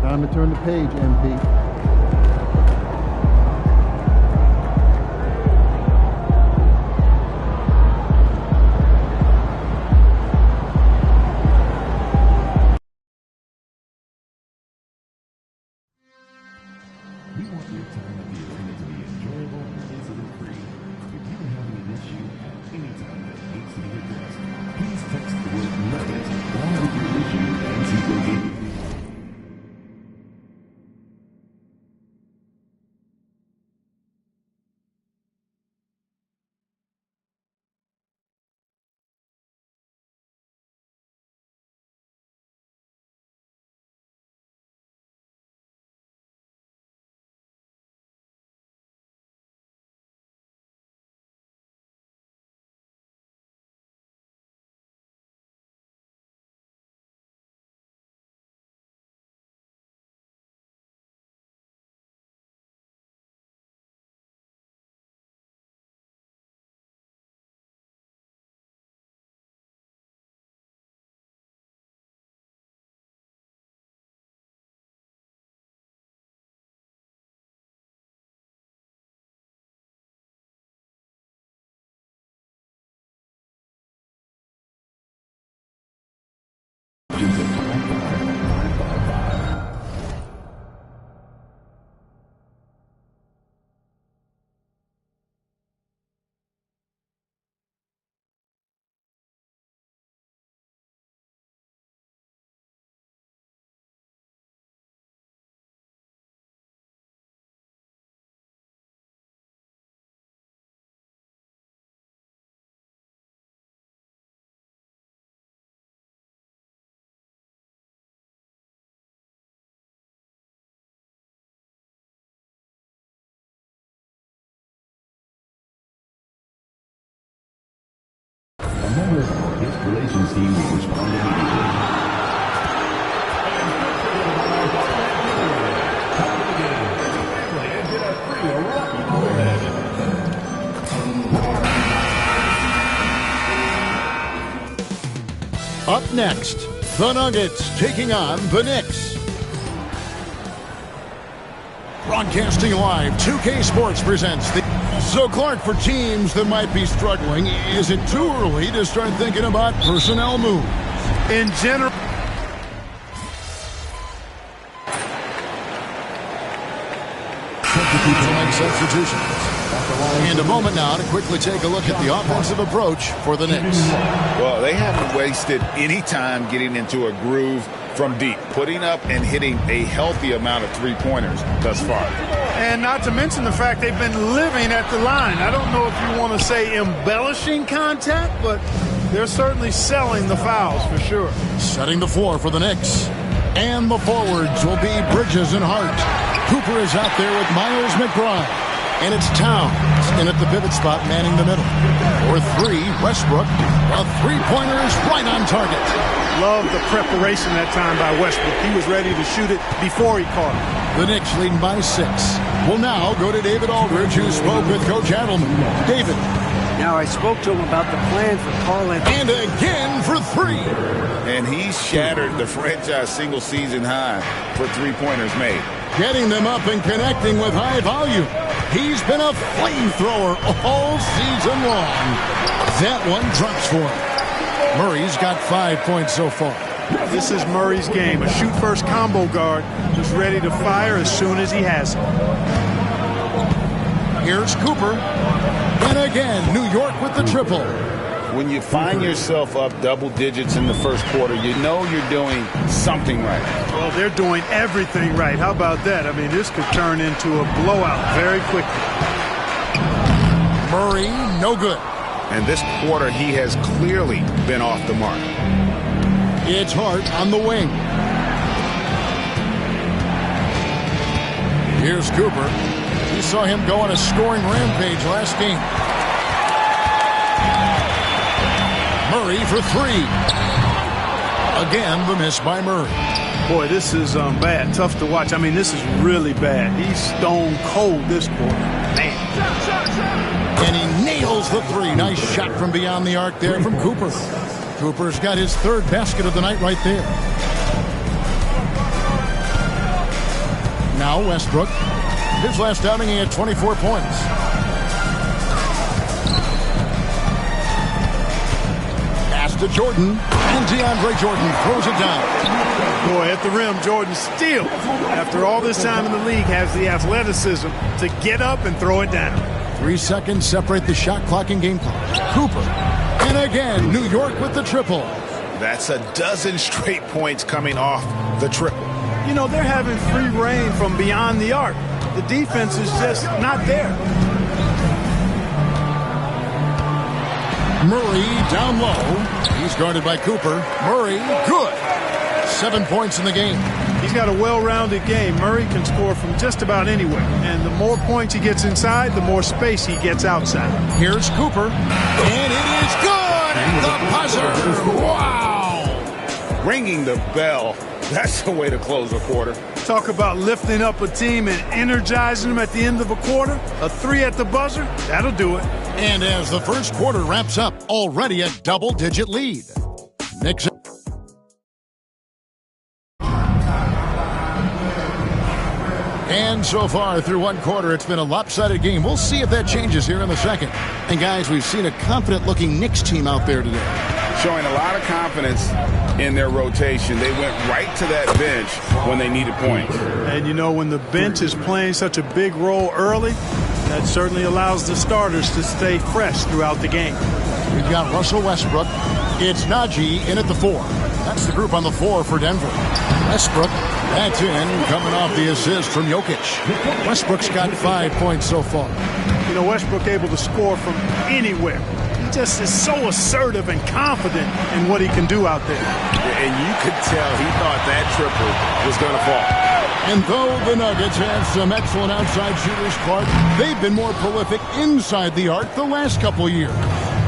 Time to turn the page, MP. We want your time at the arena to be enjoyable and incident-free. If you have an issue at any time that needs to be addressed, please text the word Nuggets along with your issue and COD. A member of our guest relations team will respond immediately. Up next, the Nuggets taking on the Knicks. Broadcasting live, 2K Sports presents the... So, Clark, for teams that might be struggling, is it too early to start thinking about personnel moves? In general... To make substitutions. And a moment now to quickly take a look at the offensive approach for the Knicks. Well, they haven't wasted any time getting into a groove from deep, putting up and hitting a healthy amount of three-pointers thus far. And not to mention the fact they've been living at the line. I don't know if you want to say embellishing contact, but they're certainly selling the fouls for sure. Setting the floor for the Knicks. And the forwards will be Bridges and Hart. Cooper is out there with Miles McBride. And it's Towns in at the pivot spot, manning the middle. For three, Westbrook. A three-pointer is right on target. Love the preparation that time by Westbrook. He was ready to shoot it before he caught it. The Knicks leading by 6. We'll now go to David Aldridge, who spoke with Coach Adelman. David. Now, I spoke to him about the plan for Karl-Anthony. And again for 3. And he shattered the franchise single-season high for three-pointers made. Getting them up and connecting with high volume. He's been a flamethrower all season long. That one drops for him. Murray's got 5 points so far. This is Murray's game. A shoot-first combo guard who's ready to fire as soon as he has it. Here's Cooper. And again, New York with the triple. When you find yourself up double digits in the first quarter, you know you're doing something right. Well, they're doing everything right. How about that? I mean, this could turn into a blowout very quickly. Murray, no good. And this quarter, he has clearly been off the mark. It's Hart on the wing. Here's Cooper. We saw him go on a scoring rampage last game. Murray for 3. Again, the miss by Murray. Boy, this is bad. Tough to watch. I mean, this is really bad. He's stone cold this quarter. Man. And he nails the 3. Nice shot from beyond the arc there from Cooper. Cooper's got his 3rd basket of the night right there. Now Westbrook. His last outing, he had 24 points. Pass to Jordan, and DeAndre Jordan throws it down. Boy, at the rim, Jordan still, after all this time in the league, has the athleticism to get up and throw it down. 3 seconds separate the shot clock and game clock. Cooper. And again, New York with the triple. That's a dozen straight points coming off the triple. You know, they're having free reign from beyond the arc. The defense is just not there. Murray down low. He's guarded by Cooper. Murray, good. 7 points in the game. He's got a well-rounded game. Murray can score from just about anywhere. And the more points he gets inside, the more space he gets outside. Here's Cooper. And it is good! The buzzer! Wow! Ringing the bell. That's the way to close a quarter. Talk about lifting up a team and energizing them at the end of a quarter. A 3 at the buzzer, that'll do it. And as the first quarter wraps up, already a double-digit lead. Knicks. And so far through one quarter, it's been a lopsided game. We'll see if that changes here in the second. And guys, we've seen a confident-looking Knicks team out there today. Showing a lot of confidence in their rotation. They went right to that bench when they needed points. And you know, when the bench is playing such a big role early, that certainly allows the starters to stay fresh throughout the game. We've got Russell Westbrook. It's Najee in at the 4. That's the group on the 4 for Denver. Westbrook, that's in, coming off the assist from Jokic. Westbrook's got 5 points so far. You know, Westbrook able to score from anywhere. He just is so assertive and confident in what he can do out there. And you could tell he thought that triple was going to fall. And though the Nuggets have some excellent outside shooters, Clark, they've been more prolific inside the arc the last couple years.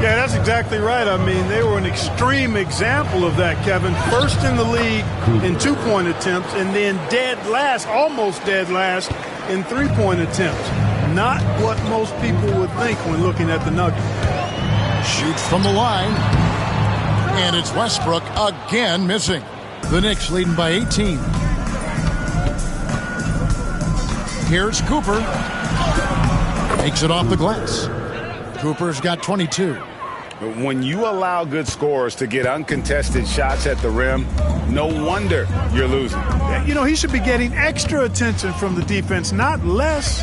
Yeah, that's exactly right. I mean, they were an extreme example of that, Kevin. First in the league in 2-point attempts, and then dead last, almost dead last, in 3-point attempts. Not what most people would think when looking at the Nuggets. Shoots from the line. And it's Westbrook again missing. The Knicks leading by 18. Here's Cooper. Makes it off the glass. Cooper's got 22. When you allow good scorers to get uncontested shots at the rim, no wonder you're losing. You know, he should be getting extra attention from the defense, not less.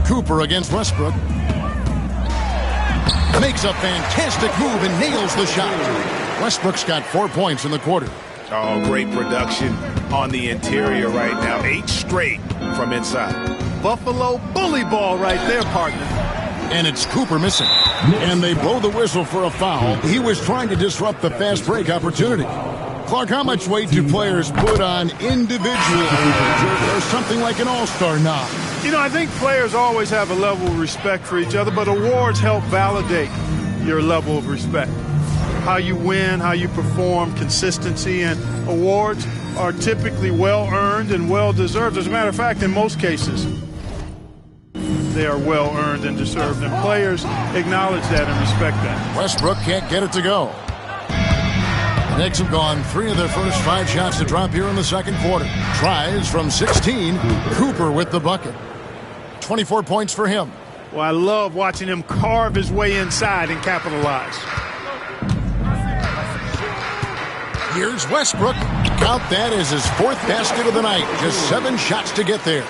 Cooper against Westbrook. Makes a fantastic move and nails the shot. Westbrook's got 4 points in the quarter. Oh, great production on the interior right now. 8 straight from inside. Buffalo bully ball right there, partner. And it's Cooper missing. And they blow the whistle for a foul. He was trying to disrupt the fast break opportunity. Clark, how much weight do players put on individual or something like an all-star nod? You know, I think players always have a level of respect for each other, but awards help validate your level of respect. How you win, how you perform, consistency, and awards are typically well-earned and well-deserved. As a matter of fact, in most cases, they are well-earned and deserved, and players acknowledge that and respect that. Westbrook can't get it to go. The Knicks have gone 3 of their first 5 shots to drop here in the second quarter. Tries from 16. Cooper with the bucket. 24 points for him. Well, I love watching him carve his way inside and capitalize. Here's Westbrook. Count that as his 4th basket of the night. Just 7 shots to get there.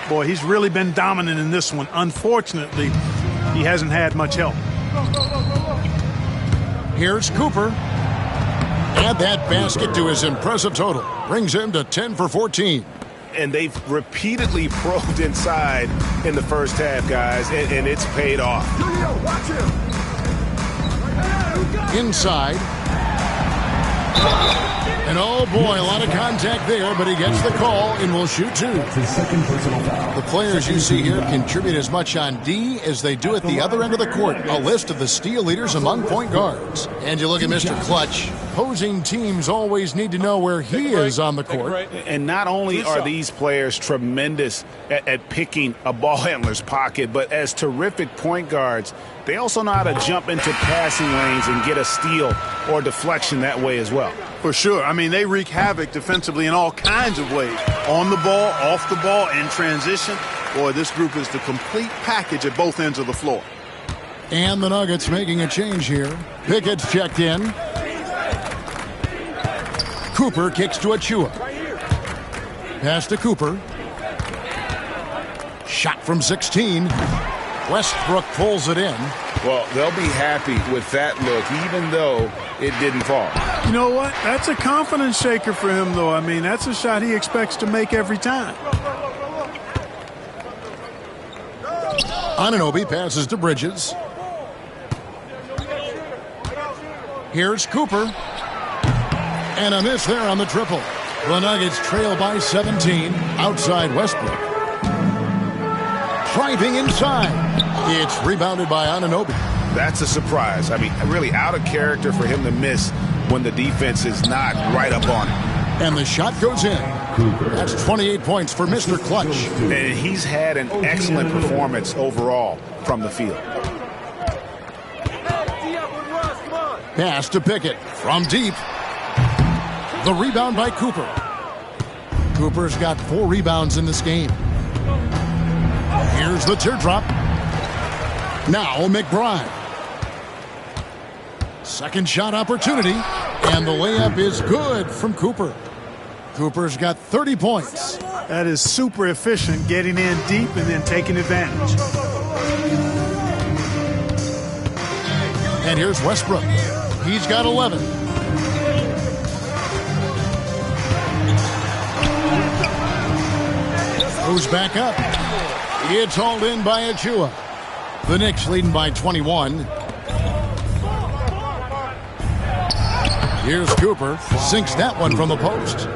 Boy, he's really been dominant in this one. Unfortunately, he hasn't had much help. Here's Cooper. Add that basket to his impressive total. Brings him to 10 for 14. And they've repeatedly probed inside in the first half, guys, and it's paid off. Inside. And oh boy, a lot of contact there, but he gets the call and will shoot 2. The players you see here contribute as much on D as they do at the other end of the court. A list of the steal leaders among point guards. And you look at Mr. Clutch. opposing teams always need to know where he is on the court. And not only are these players tremendous at picking a ball handler's pocket, but as terrific point guards, they also know how to jump into passing lanes and get a steal or deflection that way as well. For sure. I mean, they wreak havoc defensively in all kinds of ways. On the ball, off the ball, in transition. Boy, this group is the complete package at both ends of the floor. And the Nuggets making a change here. Pickett's checked in. Cooper kicks to Achua. Pass to Cooper. Shot from 16. Westbrook pulls it in. Well, they'll be happy with that look, even though it didn't fall. You know what? That's a confidence shaker for him, though. I mean, that's a shot he expects to make every time. Anunoby passes to Bridges. Here's Cooper. And a miss there on the triple. The Nuggets trail by 17 outside Westbrook. Driving inside. It's rebounded by Anunoby. That's a surprise. I mean, really out of character for him to miss when the defense is not right up on him. And the shot goes in. That's 28 points for Mr. Clutch. And he's had an excellent performance overall from the field. Pass to Pickett from deep. The rebound by Cooper. Cooper's got 4 rebounds in this game. Here's the teardrop. Now McBride. Second shot opportunity. And the layup is good from Cooper. Cooper's got 30 points. That is super efficient, getting in deep and then taking advantage. And here's Westbrook. He's got 11. Goes back up. It's hauled in by Achua. The Knicks leading by 21. Here's Cooper. Sinks that one from the post.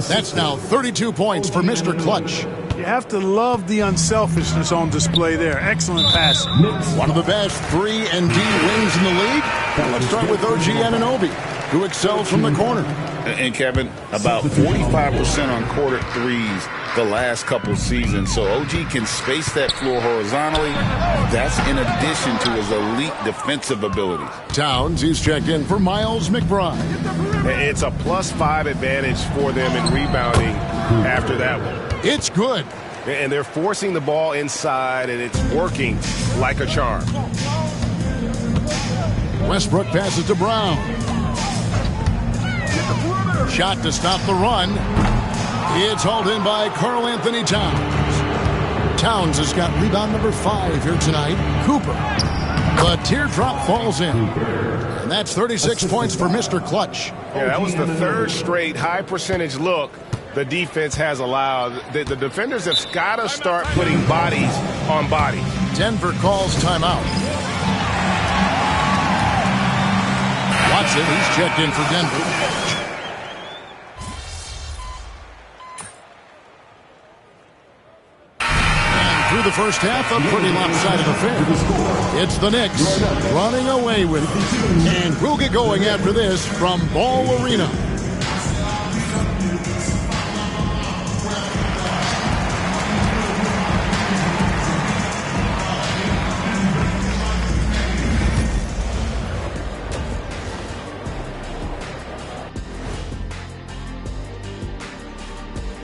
That's now 32 points for Mr. Clutch. You have to love the unselfishness on display there. Excellent passing. One of the best 3 and D wings in the league. Let's start with OG Anunoby, who excels from the corner. And Kevin, about 45% on quarter threes the last couple seasons. So OG can space that floor horizontally. That's in addition to his elite defensive abilities. Towns, he's checked in for Miles McBride. It's a +5 advantage for them in rebounding after that one. It's good. And they're forcing the ball inside, and it's working like a charm. Westbrook passes to Brown. Shot to stop the run. It's hauled in by Karl Anthony Towns. Towns has got rebound number 5 here tonight. Cooper. The teardrop falls in. And that's 36 points for Mr. Clutch. Yeah, that was the 3rd straight high percentage look the defense has allowed. The defenders have got to start putting bodies on bodies. Denver calls timeout. Watson, he's checked in for Denver. Through the first half, a pretty lopsided affair. It's the Knicks running away with it. And we'll get going after this from Ball Arena.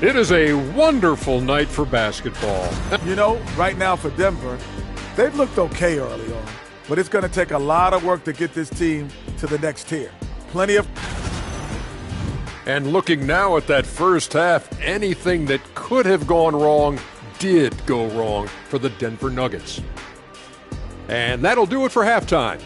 It is a wonderful night for basketball. You know, right now for Denver, they've looked okay early on, but it's going to take a lot of work to get this team to the next tier. Plenty of... And looking now at that first half, anything that could have gone wrong did go wrong for the Denver Nuggets. And that'll do it for halftime.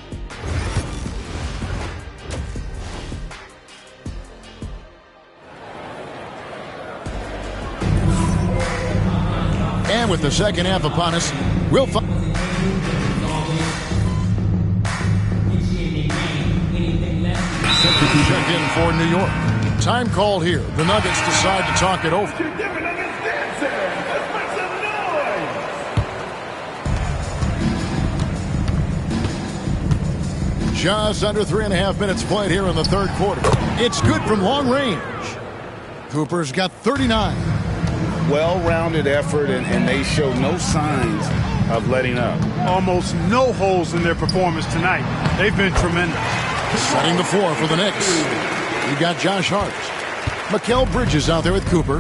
And with the second half upon us, we'll find... Check in for New York. Time called here. The Nuggets decide to talk it over. Just under 3.5 minutes played here in the third quarter. It's good from long range. Cooper's got 39. Well-rounded effort, and they show no signs of letting up. Almost no holes in their performance tonight. They've been tremendous. Setting the floor for the Knicks. You got Josh Hart. Mikal Bridges out there with Cooper.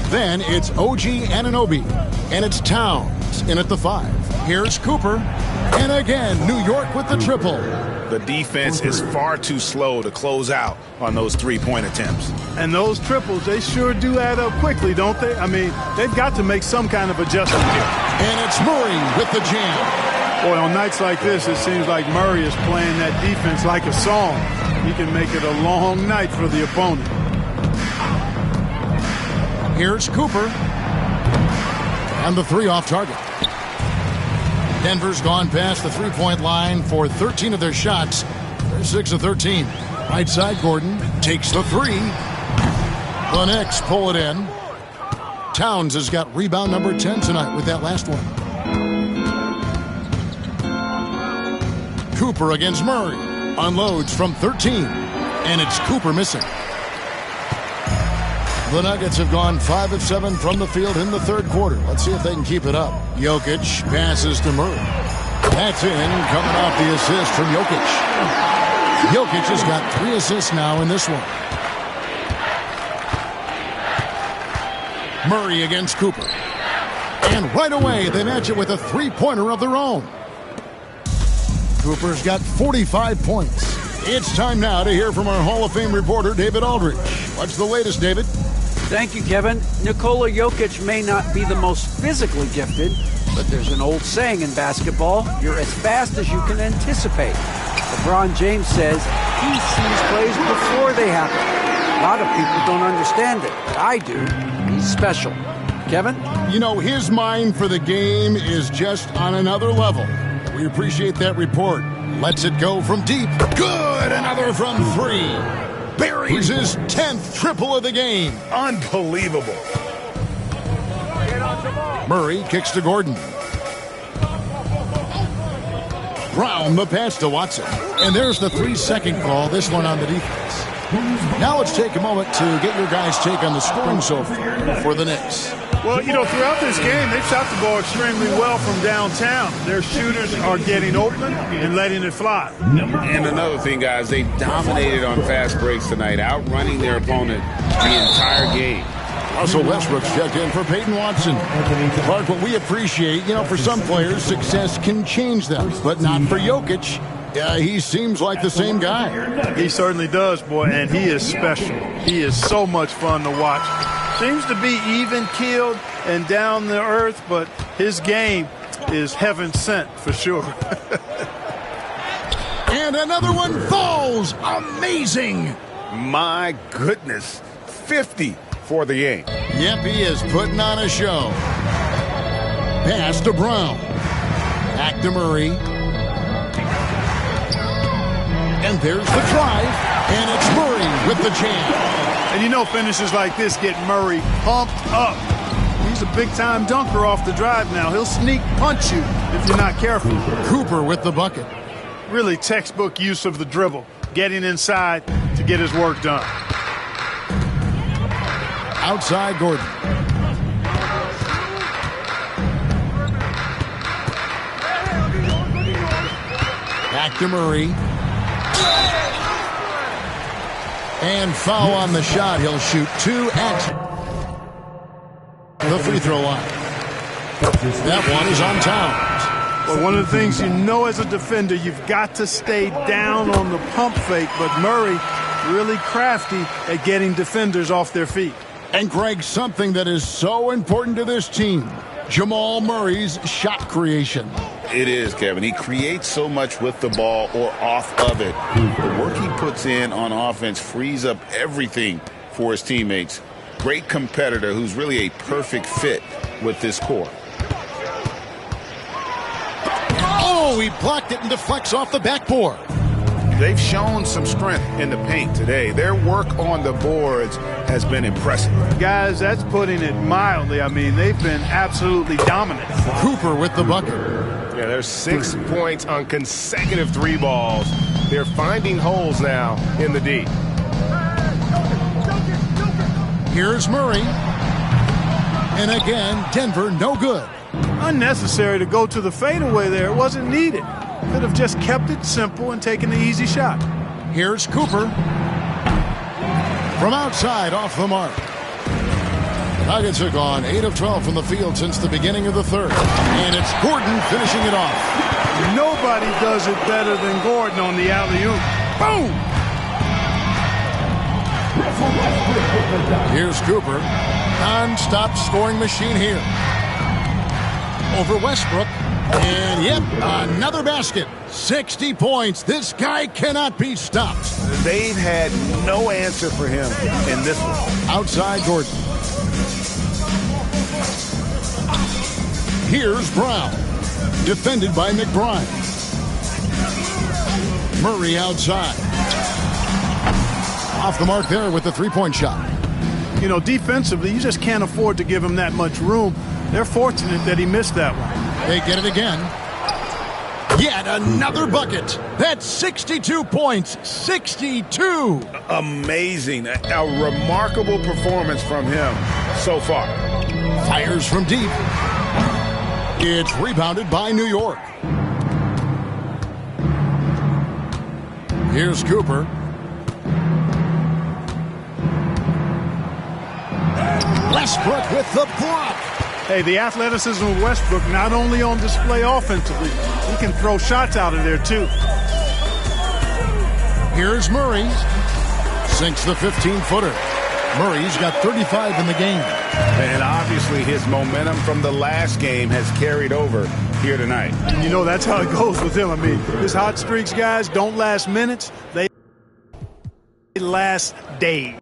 Then it's OG Anunoby. And it's Towns in at the 5. Here's Cooper. And again, New York with the triple. The defense is far too slow to close out on those three-point attempts. And those triples, they sure do add up quickly, don't they? I mean, they've got to make some kind of adjustment here. And it's Murray with the jam. Boy, on nights like this, it seems like Murray is playing that defense like a song. He can make it a long night for the opponent. Here's Cooper. And the 3 off target. Denver's gone past the three-point line for 13 of their shots. They're 6 of 13. Right side, Gordon takes the 3. The Knicks pull it in. Towns has got rebound number 10 tonight with that last one. Cooper against Murray. Unloads from 13. And it's Cooper missing. The Nuggets have gone 5 of 7 from the field in the third quarter. Let's see if they can keep it up. Jokic passes to Murray. That's in, coming off the assist from Jokic. Jokic has got 3 assists now in this one. Murray against Cooper. And right away, they match it with a three-pointer of their own. Cooper's got 45 points. It's time now to hear from our Hall of Fame reporter, David Aldridge. What's the latest, David? Thank you, Kevin. Nikola Jokic may not be the most physically gifted, but there's an old saying in basketball, you're as fast as you can anticipate. LeBron James says he sees plays before they happen. A lot of people don't understand it, but I do. He's special. Kevin? You know, his mind for the game is just on another level. We appreciate that report. Lets it go from deep. Good! Another from 3. Buries his 10th triple of the game. Unbelievable. Murray kicks to Gordon. Brown the pass to Watson. And there's the 3-second call, this one on the defense. Now let's take a moment to get your guys' take on the scoring so far for the Knicks. Well, you know, throughout this game, they've shot the ball extremely well from downtown. Their shooters are getting open and letting it fly. And another thing, guys, they dominated on fast breaks tonight, outrunning their opponent the entire game. Russell Westbrook's checked in for Peyton Watson. Clark, what we appreciate, you know, for some players, success can change them, but not for Jokic. He seems like the same guy. He certainly does, boy, and he is special. He is so much fun to watch. Seems to be even-keeled and down the earth, but his game is heaven sent for sure. And another one falls. Amazing. My goodness. 50 for the game. Yep, he is putting on a show. Pass to Brown. Back to Murray. And there's the drive. And it's Murray with the jam. And you know finishes like this get Murray pumped up. He's a big-time dunker off the drive now. He'll sneak punch you if you're not careful. Cooper with the bucket. Really textbook use of the dribble. Getting inside to get his work done. Outside Gordon. Back to Murray. And foul on the shot. He'll shoot 2 at the free throw line. That one is on Towns. Well, one of the things you know as a defender, you've got to stay down on the pump fake, but Murray really crafty at getting defenders off their feet. And Greg, something that is so important to this team, Jamal Murray's shot creation. It is, Kevin. He creates so much with the ball or off of it. The work he puts in on offense frees up everything for his teammates. Great competitor who's really a perfect fit with this core. Oh, he blocked it and deflects off the backboard. They've shown some strength in the paint today. Their work on the boards has been impressive. Guys, that's putting it mildly. I mean, they've been absolutely dominant. Cooper with the bucket. Yeah, there's 6 points on consecutive 3 balls They're finding holes now in the D. Here's Murray. And again, Denver no good. Unnecessary to go to the fadeaway there. It wasn't needed. Could have just kept it simple and taken the easy shot. Here's Cooper. From outside, off the mark. Nuggets are gone 8 of 12 from the field since the beginning of the third. And it's Gordon finishing it off. Nobody does it better than Gordon on the alley-oop. Boom! Here's Cooper. Non-stop scoring machine here. Over Westbrook. And yep, another basket. 60 points. This guy cannot be stopped. They've had no answer for him in this one. Outside Gordon. Here's Brown. Defended by McBride. Murray outside. Off the mark there with the three-point shot. You know, defensively, you just can't afford to give him that much room. They're fortunate that he missed that one. They get it again. Yet another bucket. That's 62 points. 62. Amazing. A remarkable performance from him so far. Fires from deep. It's rebounded by New York. Here's Cooper. Westbrook with the block. Hey, the athleticism of Westbrook not only on display offensively, he can throw shots out of there too. Here's Murray. Sinks the 15-footer. Murray's got 35 in the game. And obviously his momentum from the last game has carried over here tonight. And you know, that's how it goes with him. I mean, his hot streaks, guys, don't last minutes. They last days.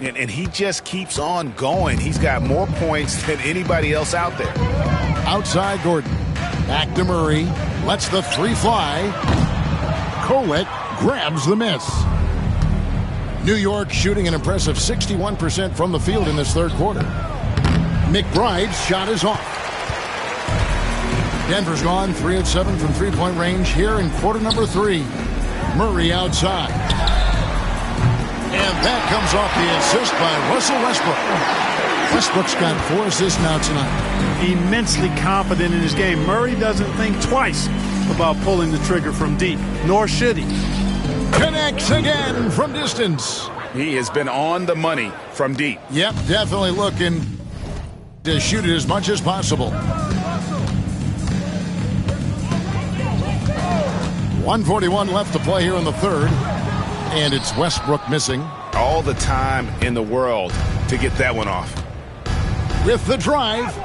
And he just keeps on going. He's got more points than anybody else out there. Outside Gordon. Back to Murray. Lets the three fly. Colette grabs the miss. New York shooting an impressive 61% from the field in this third quarter. McBride's shot is off. Denver's gone 3 of 7 from three-point range here in quarter number 3. Murray outside. And that comes off the assist by Russell Westbrook. Westbrook's got 4 assists now tonight. Immensely confident in his game. Murray doesn't think twice about pulling the trigger from deep, nor should he. Connects again from distance. He has been on the money from deep. Yep, definitely looking to shoot it as much as possible. 1:41 left to play here in the third. And it's Westbrook missing. All the time in the world to get that one off. With the drive.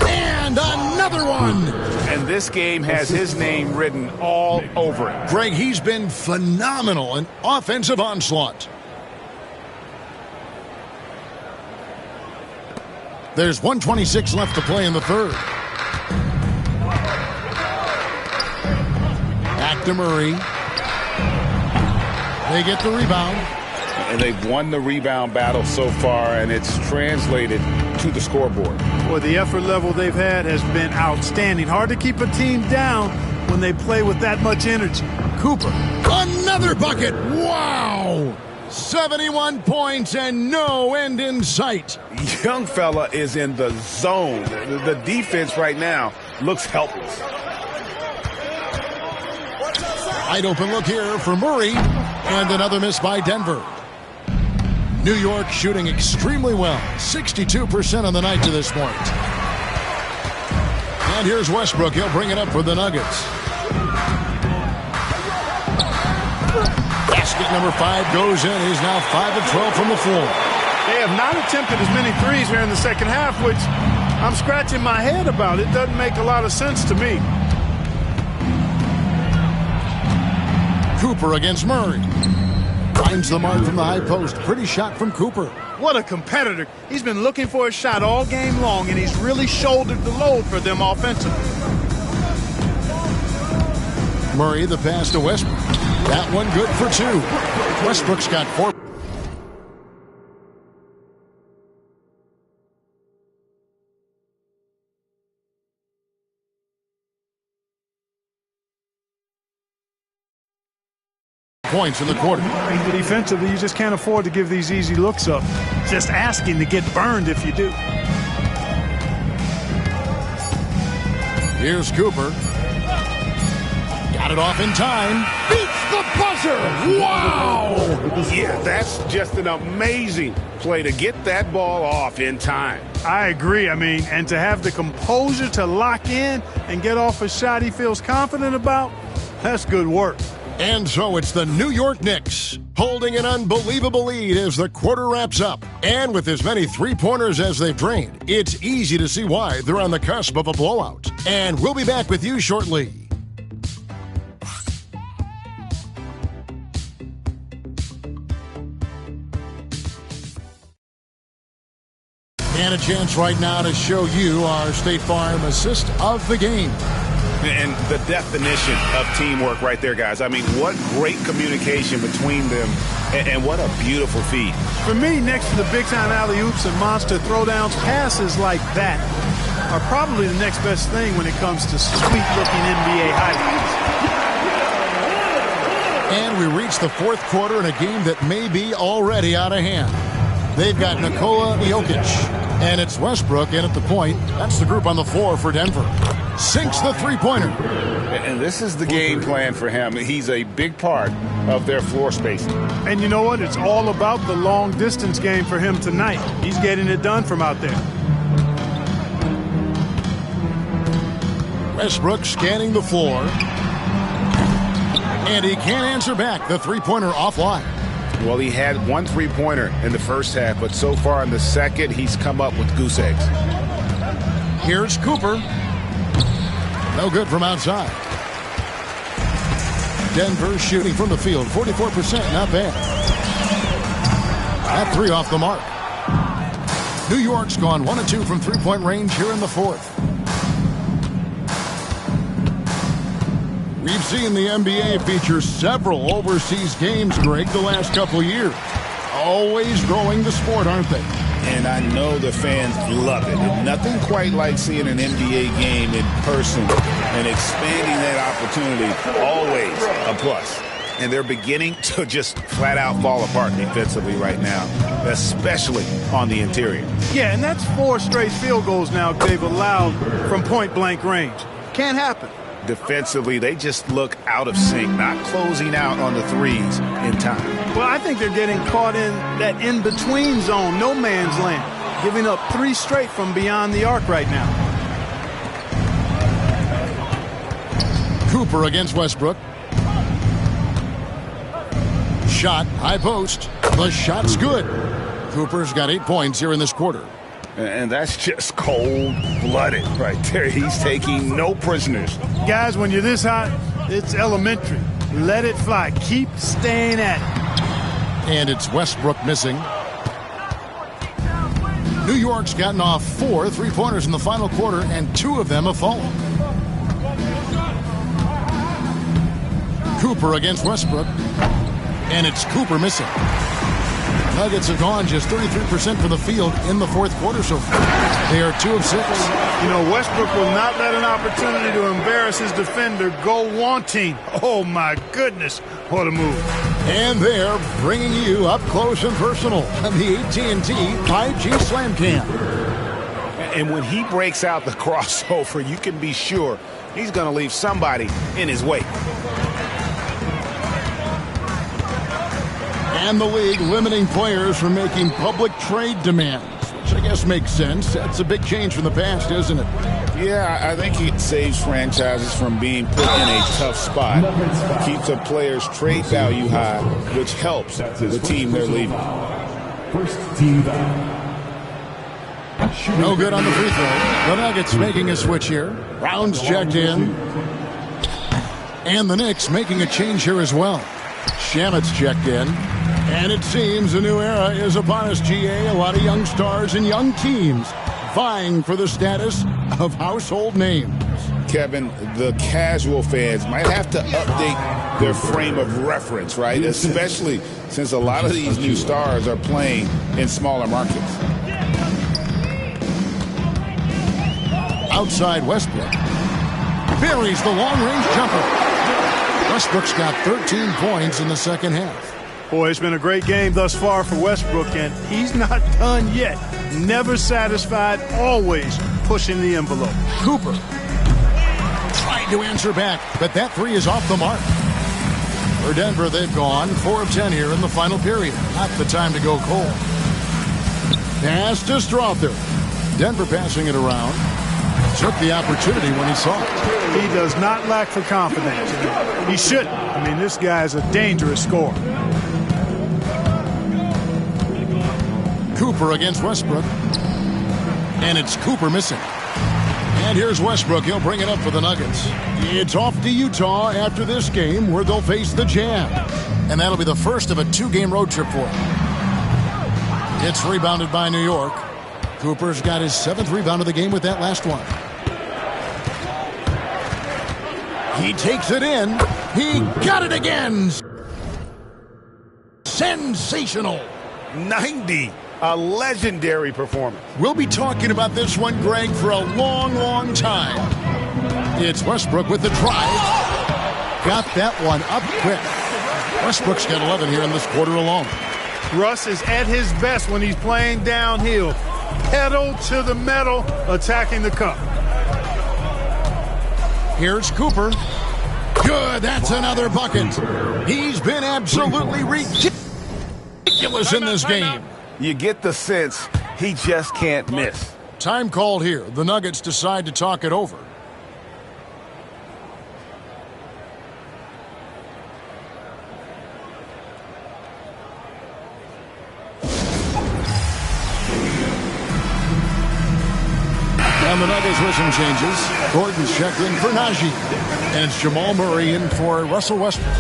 And another one. And this game has his name written all over it. Greg, he's been phenomenal in offensive onslaught. There's 1:26 left to play in the third. Back to Murray. They get the rebound. And they've won the rebound battle so far, and it's translated to the scoreboard. Boy, the effort level they've had has been outstanding. Hard to keep a team down when they play with that much energy. Cooper. Another bucket. Wow. 71 points and no end in sight. Young fella is in the zone. The defense right now looks helpless. Wide open look here for Murray. And another miss by Denver. New York shooting extremely well. 62% on the night to this point. And here's Westbrook. He'll bring it up for the Nuggets. Basket number 5 goes in. He's now 5 of 12 from the floor. They have not attempted as many threes here in the second half, which I'm scratching my head about. It doesn't make a lot of sense to me. Cooper against Murray. Finds the mark from the high post. Pretty shot from Cooper. What a competitor. He's been looking for a shot all game long, and he's really shouldered the load for them offensively. Murray, the pass to Westbrook. That one good for 2. Westbrook's got 4 points in the quarter. Defensively, you just can't afford to give these easy looks up. Just asking to get burned if you do. Here's Cooper. Got it off in time. Beats the buzzer. Wow! Yeah, that's just an amazing play to get that ball off in time. I agree. And to have the composure to lock in and get off a shot he feels confident about, that's good work. And so it's the New York Knicks holding an unbelievable lead as the quarter wraps up. And with as many three-pointers as they've drained, it's easy to see why they're on the cusp of a blowout. And we'll be back with you shortly. And a chance right now to show you our State Farm assist of the game. And the definition of teamwork right there, guys. What great communication between them, and what a beautiful feed. For me, next to the big-time alley-oops and monster throwdowns, passes like that are probably the next best thing when it comes to sweet-looking NBA highlights. And we reach the fourth quarter in a game that may be already out of hand. They've got Nikola Jokic, and it's Westbrook in at the point. That's the group on the floor for Denver. Sinks the three-pointer. And this is the game plan for him. He's a big part of their floor spacing. And you know what? It's all about the long-distance game for him tonight. He's getting it done from out there. Westbrook scanning the floor. And he can't answer back. The three-pointer offline. Well, he had one three-pointer in the first half, but so far in the second, he's come up with goose eggs. Here's Cooper. No good from outside. Denver shooting from the field, 44%, not bad. That 3 off the mark. New York's gone 1 of 2 from three-point range here in the fourth. We've seen the NBA feature several overseas games, Greg, the last couple of years. Always growing the sport, aren't they? And I know the fans love it. And nothing quite like seeing an NBA game in person and expanding that opportunity, always a plus. And they're beginning to just flat out fall apart defensively right now, especially on the interior. Yeah, and that's 4 straight field goals now they've allowed from point-blank range. Can't happen. Defensively, they just look out of sync, not closing out on the threes in time. Well, I think they're getting caught in that in-between zone, no man's land, giving up 3 straight from beyond the arc right now. Cooper against Westbrook. Shot, high post. The shot's good. Cooper's got 8 points here in this quarter. And that's just cold-blooded right there. He's taking no prisoners. Guys, when you're this hot, it's elementary. Let it fly. Keep staying at it. And it's Westbrook missing. New York's gotten off 4 three-pointers in the final quarter, and 2 of them have fallen. Cooper against Westbrook. And it's Cooper missing. Nuggets have gone just 33% from the field in the fourth quarter so far. They are 2 of 6. You know, Westbrook will not let an opportunity to embarrass his defender go wanting. Oh, my goodness. What a move. And they're bringing you up close and personal on the AT&T 5G Slam Cam. And when he breaks out the crossover, you can be sure he's going to leave somebody in his wake. And the league limiting players from making public trade demands, which I guess makes sense. That's a big change from the past, isn't it? Yeah, I think it saves franchises from being put in a tough spot. Keeps a player's trade value high, which helps the team they're leaving. First team foul. No good on the free throw. The Nuggets making a switch here. Brown's checked in. And the Knicks making a change here as well. Shamet's checked in. And it seems a new era is upon us, GA. A lot of young stars and young teams vying for the status of household names. Kevin, the casual fans might have to update their frame of reference, right? Especially since a lot of these new stars are playing in smaller markets. Outside Westbrook. Buries the long-range jumper. Westbrook's got 13 points in the second half. Boy, it's been a great game thus far for Westbrook, and he's not done yet. Never satisfied, always pushing the envelope. Cooper tried to answer back, but that three is off the mark. For Denver, they've gone 4 of 10 here in the final period. Not the time to go cold. Pass to Strother. Denver passing it around. Took the opportunity when he saw it. He does not lack for confidence. He shouldn't. I mean, this guy is a dangerous scorer. Cooper against Westbrook. And it's Cooper missing. And here's Westbrook. He'll bring it up for the Nuggets. It's off to Utah after this game where they'll face the Jazz. And that'll be the first of a 2-game road trip for him. It's rebounded by New York. Cooper's got his 7th rebound of the game with that last one. He takes it in. He got it again. Sensational. 90. A legendary performance. We'll be talking about this one, Greg, for a long, long time. It's Westbrook with the drive. Got that one up quick. Westbrook's got 11 here in this quarter alone. Russ is at his best when he's playing downhill. Pedal to the metal, attacking the cup. Here's Cooper. Good, that's another bucket. He's been absolutely ridiculous in this game. You get the sense he just can't miss. Time called here. The Nuggets decide to talk it over. And the Nuggets with some changes. Gordon's checked in for Najee. And it's Jamal Murray in for Russell Westbrook.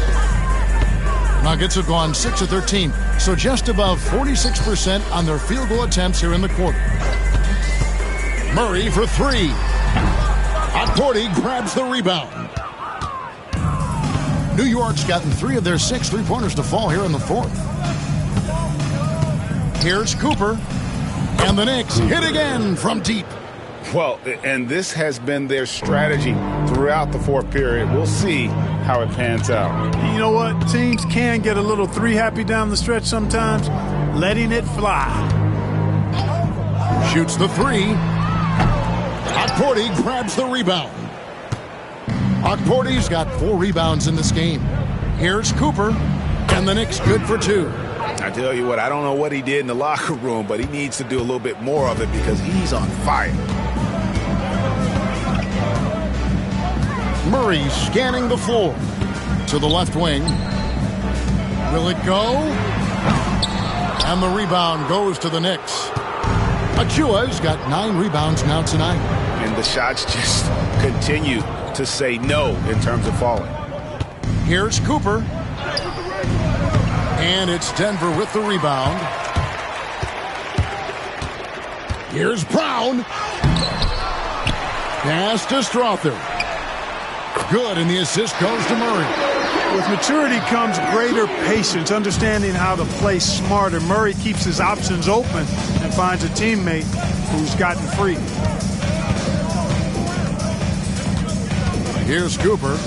Nuggets have gone 6 of 13, so just above 46% on their field goal attempts here in the quarter. Murray for 3. Atporti grabs the rebound. New York's gotten 3 of their 6 3-pointers to fall here in the fourth. Here's Cooper. And the Knicks hit again from deep. Well, and this has been their strategy throughout the fourth period. We'll see how it pans out. You know what? Teams can get a little 3-happy down the stretch sometimes. Letting it fly. Shoots the 3. Atporti grabs the rebound. Atporti's got 4 rebounds in this game. Here's Cooper. And the Knicks good for 2. I tell you what, I don't know what he did in the locker room, but he needs to do a little bit more of it because he's on fire. Murray scanning the floor to the left wing. Will it go? And the rebound goes to the Knicks. Achua's got 9 rebounds now tonight. And the shots just continue to say no in terms of falling. Here's Cooper. And it's Denver with the rebound. Here's Brown. Pass to Strother. Good, and the assist goes to Murray. With maturity comes greater patience, understanding how to play smarter. Murray keeps his options open and finds a teammate who's gotten free. Here's Cooper.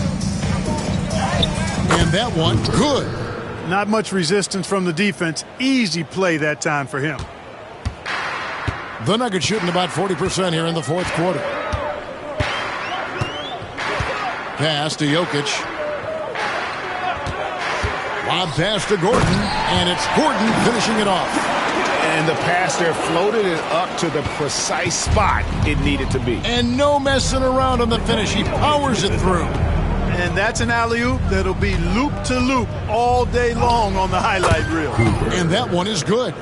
And that one, good. Not much resistance from the defense. Easy play that time for him. The Nuggets shooting about 40% here in the fourth quarter. Pass to Jokic. Lob pass to Gordon. And it's Gordon finishing it off. And the pass there floated it up to the precise spot it needed to be. And no messing around on the finish. He powers it through. And that's an alley-oop that'll be loop-to-loop all day long on the highlight reel. And that one is good.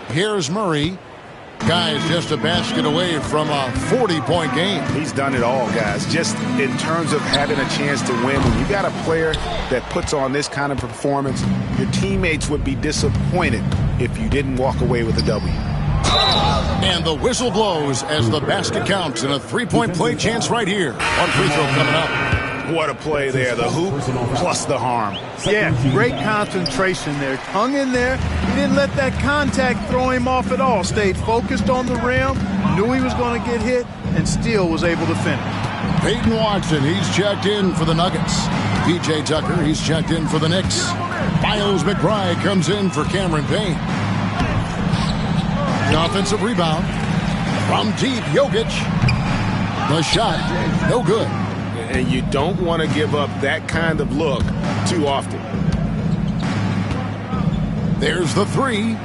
Here's Murray. Guy's just a basket away from a 40-point game. He's done it all, guys. Just in terms of having a chance to win, when you got a player that puts on this kind of performance, your teammates would be disappointed if you didn't walk away with a W. And the whistle blows as the basket counts, and a three-point play chance right here. One free throw coming up. What a play there. The hoop plus the harm. Yeah, great concentration there. Hung in there. He didn't let that contact throw him off at all. Stayed focused on the rim, knew he was going to get hit, and still was able to finish. Peyton Watson, he's checked in for the Nuggets. P.J. Tucker, he's checked in for the Knicks. Miles McBride comes in for Cameron Payne. The offensive rebound from deep, Jokic. The shot, no good. And you don't want to give up that kind of look too often. There's the three.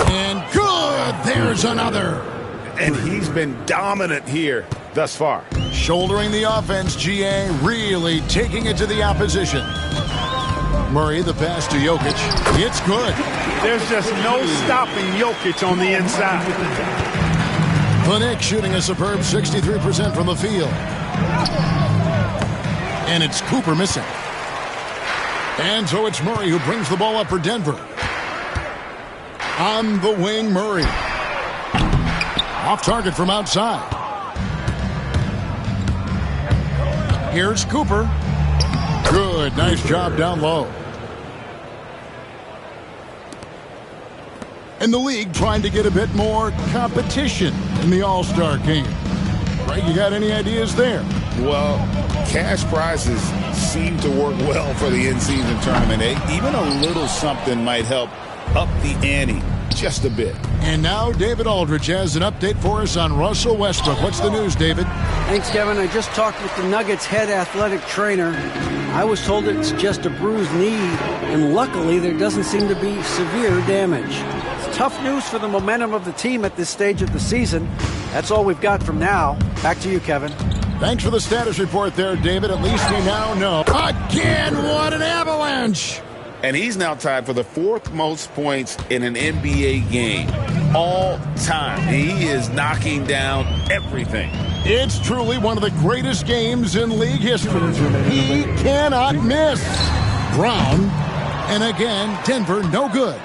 And good! There's another. And he's been dominant here thus far. Shouldering the offense, GA really taking it to the opposition. Murray, the pass to Jokic. It's good. There's just no stopping Jokic on the inside. The Knicks shooting a superb 63% from the field. And it's Cooper missing. And so it's Murray who brings the ball up for Denver. On the wing, Murray. Off target from outside. Here's Cooper. Good, nice job down low. And the league trying to get a bit more competition in the All-Star game. Greg, you got any ideas there? Well, cash prizes seem to work well for the in-season tournament. Even a little something might help up the ante just a bit. And now David Aldridge has an update for us on Russell Westbrook. What's the news, David? Thanks, Kevin. I just talked with the Nuggets head athletic trainer. I was told it's just a bruised knee, and luckily there doesn't seem to be severe damage. It's tough news for the momentum of the team at this stage of the season. That's all we've got from now. Back to you, Kevin. Thanks for the status report there, David. At least we now know. Again, what an avalanche! And he's now tied for the fourth most points in an NBA game all time. He is knocking down everything. It's truly one of the greatest games in league history. He cannot miss. Brown, and again, Denver, no good.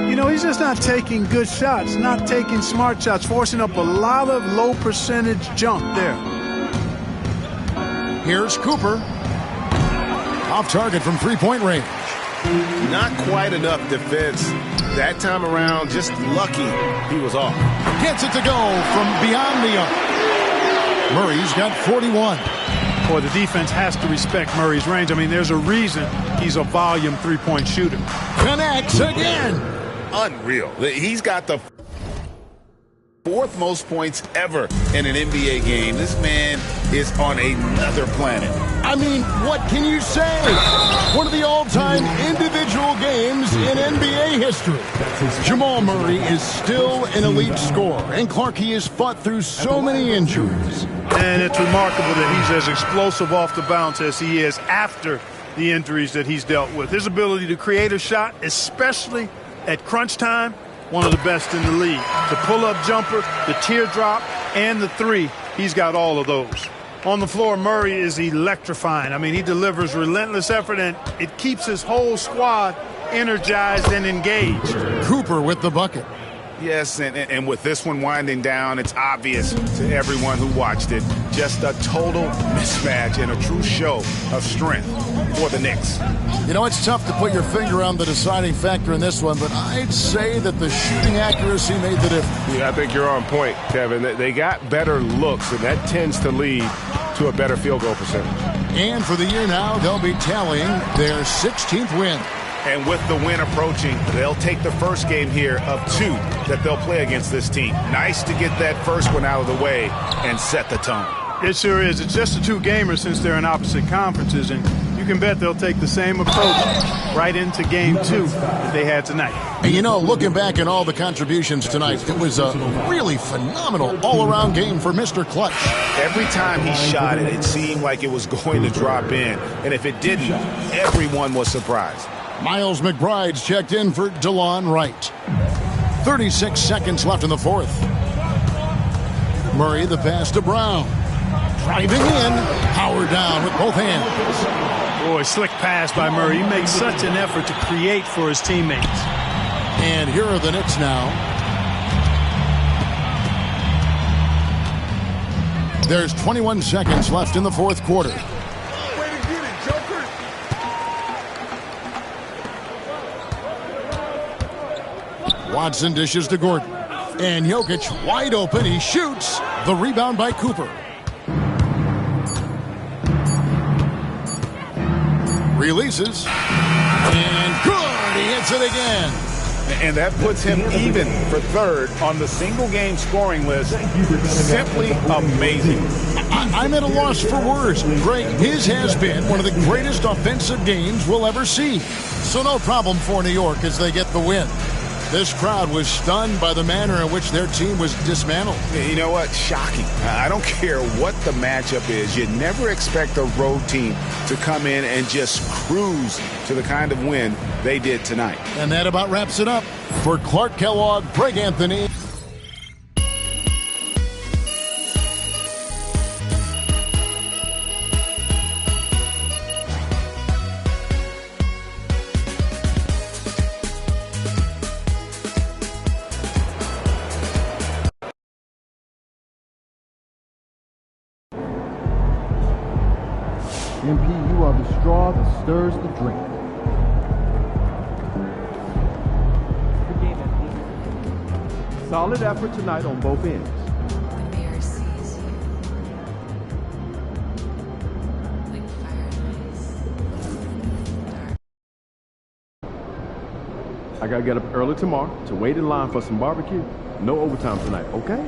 You know, he's just not taking good shots, not taking smart shots, forcing up a lot of low percentage jump there. Here's Cooper. Off target from three-point range. Not quite enough defense. That time around, just lucky he was off. Gets it to go from beyond the arc. Murray's got 41. Boy, the defense has to respect Murray's range. I mean, there's a reason he's a volume three-point shooter. Connects again. Unreal. He's got the fourth most points ever in an NBA game. This man is on another planet. I mean, what can you say? One of the all-time individual games in NBA history. Jamal Murray is still an elite scorer, and Clark, he has fought through so many injuries. And it's remarkable that he's as explosive off the bounce as he is after the injuries that he's dealt with. His ability to create a shot, especially at crunch time, one of the best in the league. The pull-up jumper, the teardrop, and the three, he's got all of those. On the floor, Murray is electrifying. I mean, he delivers relentless effort, and it keeps his whole squad energized and engaged. Cooper with the bucket. Yes, and with this one winding down, it's obvious to everyone who watched it. Just a total mismatch and a true show of strength for the Knicks. You know, it's tough to put your finger on the deciding factor in this one, but I'd say that the shooting accuracy made the difference. Yeah, I think you're on point, Kevin. They got better looks, and that tends to lead to a better field goal percentage. And for the year now, they'll be tallying their 16th win. And with the win approaching, they'll take the first game here of two that they'll play against this team. Nice to get that first one out of the way and set the tone. It sure is. It's just a two-gamer since they're in opposite conferences, and you can bet they'll take the same approach right into game two that they had tonight. And you know, looking back at all the contributions tonight, it was a really phenomenal all-around game for Mr. Clutch. Every time he shot it, it seemed like it was going to drop in. And if it didn't, everyone was surprised. Miles McBride's checked in for DeLon Wright. 36 seconds left in the fourth. Murray the pass to Brown. Driving in, Howard down with both hands. Boy, slick pass by Murray. He makes such an effort to create for his teammates. And here are the Knicks now. There's 21 seconds left in the fourth quarter. Way to get it, Joker. Watson dishes to Gordon. And Jokic wide open. He shoots. The rebound by Cooper. Releases. And good. He hits it again. And that puts him even for third on the single-game scoring list. Simply amazing. I'm at a loss for words. Greg, his has been one of the greatest offensive games we'll ever see. So no problem for New York as they get the win. This crowd was stunned by the manner in which their team was dismantled. You know what? Shocking. I don't care what the matchup is. You never expect a road team to come in and just cruise to the kind of win they did tonight. And that about wraps it up. For Clark Kellogg, Greg Anthony. MP, you are the straw that stirs the drink. Good game, MP. Solid effort tonight on both ends. The bear sees you like fireflies. I gotta get up early tomorrow to wait in line for some barbecue. No overtime tonight, okay?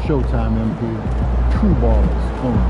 Showtime, MP. True ballers only.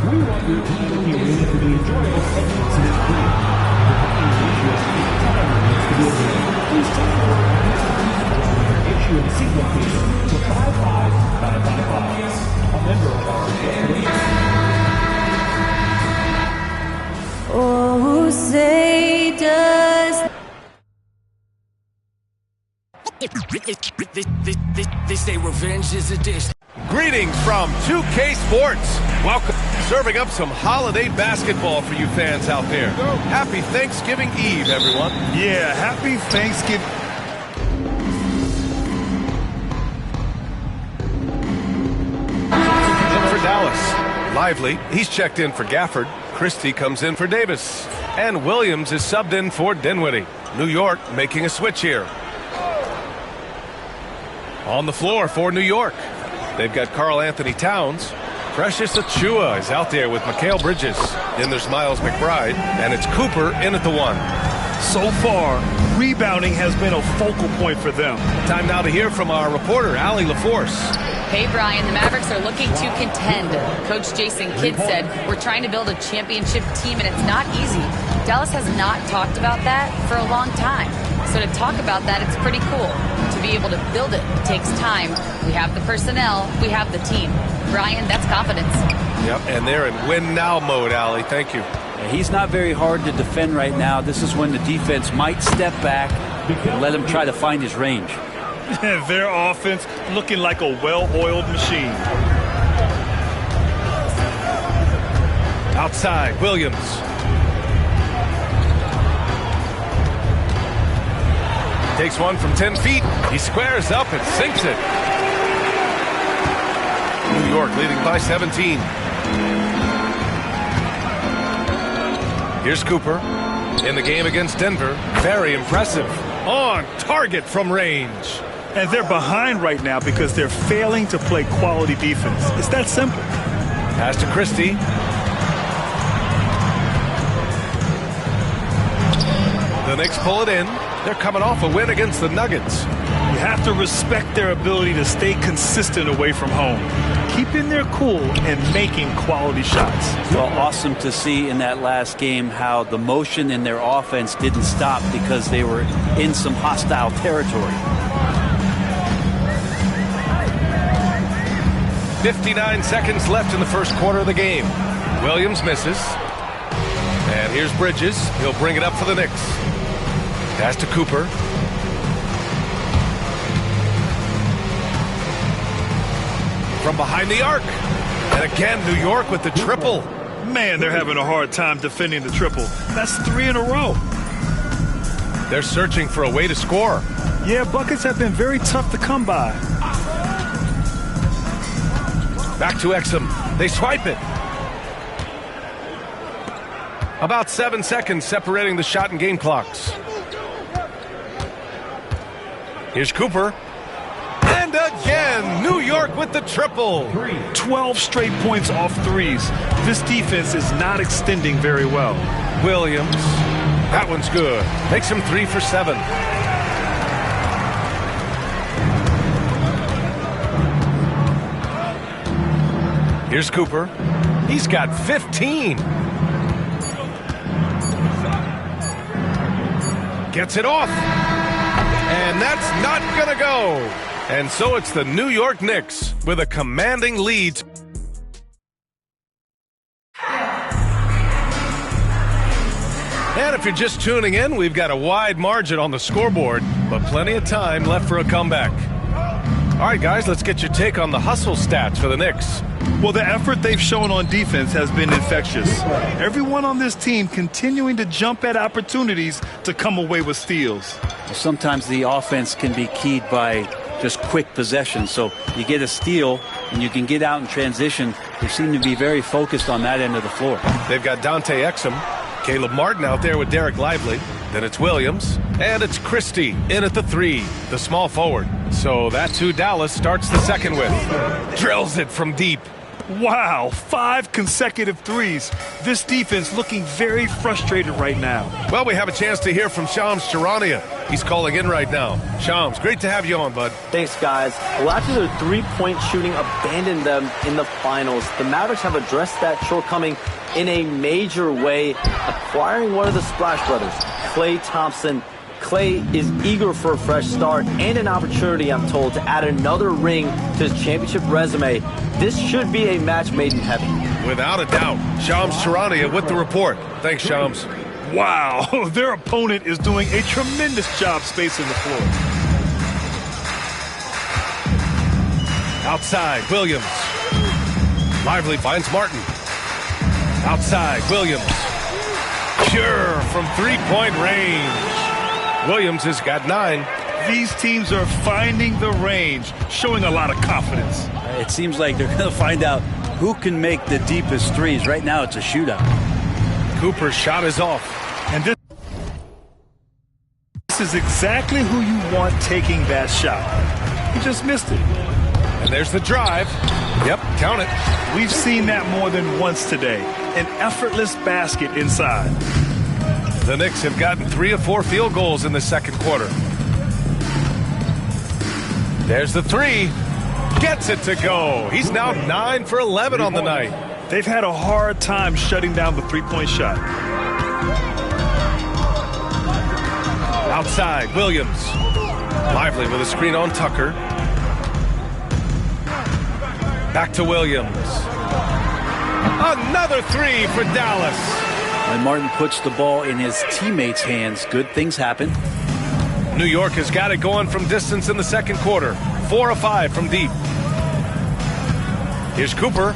We want your team to be ready to be enjoyable heading into this game. Please take the word issue and seat location to 55555. A member of our Oh, say does they say revenge is a dish. Greetings from 2K Sports. Welcome. Serving up some holiday basketball for you fans out there. Happy Thanksgiving Eve, everyone. Yeah, happy Thanksgiving. For Dallas, Lively, he's checked in for Gafford. Christie comes in for Davis. And Williams is subbed in for Dinwiddie. New York making a switch here. On the floor for New York, they've got Karl Anthony Towns. Precious Achiuwa is out there with Mikal Bridges. Then there's Miles McBride, and it's Cooper in at the one. So far, rebounding has been a focal point for them. Time now to hear from our reporter, Allie LaForce. Hey, Brian, the Mavericks are looking to contend. Coach Jason Kidd said, we're trying to build a championship team, and it's not easy. Dallas has not talked about that for a long time. So to talk about that, it's pretty cool. To be able to build it takes time. We have the personnel, we have the team. Brian, that's confidence. Yep, and they're in win-now mode, Allie. Thank you. He's not very hard to defend right now. This is when the defense might step back and let him try to find his range. Their offense looking like a well-oiled machine. Outside, Williams. Takes one from 10 feet. He squares up and sinks it. New York leading by 17. Here's Cooper in the game against Denver. Very impressive. On target from range. And they're behind right now because they're failing to play quality defense. It's that simple. Pass to Christie. The Knicks pull it in. They're coming off a win against the Nuggets. You have to respect their ability to stay consistent away from home, keeping their cool and making quality shots. Well, awesome to see in that last game how the motion in their offense didn't stop because they were in some hostile territory. 59 seconds left in the first quarter of the game. Williams misses. And here's Bridges. He'll bring it up for the Knicks. Pass to Cooper. From behind the arc. And again, New York with the triple. Man, they're having a hard time defending the triple. That's 3 in a row. They're searching for a way to score. Yeah, buckets have been very tough to come by. Back to Exum. They swipe it. About 7 seconds separating the shot and game clocks. Here's Cooper. And again, New York with the triple. 12 straight points off threes. This defense is not extending very well. Williams. That one's good. Makes him 3 for 7. Here's Cooper. He's got 15. Gets it off. And that's not going to go. And so it's the New York Knicks with a commanding lead. And if you're just tuning in, we've got a wide margin on the scoreboard, but plenty of time left for a comeback. All right, guys, let's get your take on the hustle stats for the Knicks. Well, the effort they've shown on defense has been infectious. Everyone on this team continuing to jump at opportunities to come away with steals. Sometimes the offense can be keyed by just quick possession. So you get a steal and you can get out in transition. They seem to be very focused on that end of the floor. They've got Dante Exum, Caleb Martin out there with Derek Lively. Then it's Williams, and it's Christie in at the 3, the small forward. So that's who Dallas starts the second with. Drills it from deep. Wow, 5 consecutive threes. This defense looking very frustrated right now. Well, we have a chance to hear from Shams Charania. He's calling in right now. Shams, great to have you on, bud. Thanks, guys. Well, after their three-point shooting abandoned them in the finals, the Mavericks have addressed that shortcoming in a major way, acquiring one of the Splash Brothers, Klay Thompson. Klay is eager for a fresh start and an opportunity, I'm told, to add another ring to his championship resume. This should be a match made in heaven. Without a doubt. Shams Charania with the report. Thanks, Shams. Wow, their opponent is doing a tremendous job spacing the floor. Outside, Williams. Lively finds Martin. Outside, Williams. Pure from three-point range. Williams has got 9. These teams are finding the range, showing a lot of confidence. It seems like they're going to find out who can make the deepest threes. Right now, it's a shootout. Cooper's shot is off. And this is exactly who you want taking that shot. He just missed it. And there's the drive. Yep, count it. We've seen that more than once today. An effortless basket inside. The Knicks have gotten 3 of 4 field goals in the second quarter. There's the 3. Gets it to go. He's now 9 for 11 on the night. They've had a hard time shutting down the three-point shot. Outside, Williams. Lively with a screen on Tucker. Back to Williams. Another 3 for Dallas. When Martin puts the ball in his teammates' hands, good things happen. New York has got it going from distance in the second quarter. 4 of 5 from deep. Here's Cooper.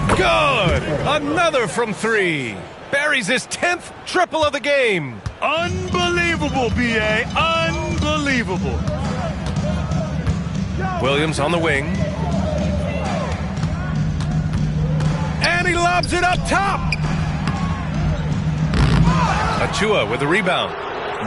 Good! Another from 3. Buries his 10th triple of the game. Unbelievable, B.A. Unbelievable. Williams on the wing. And he lobs it up top. Achua with the rebound.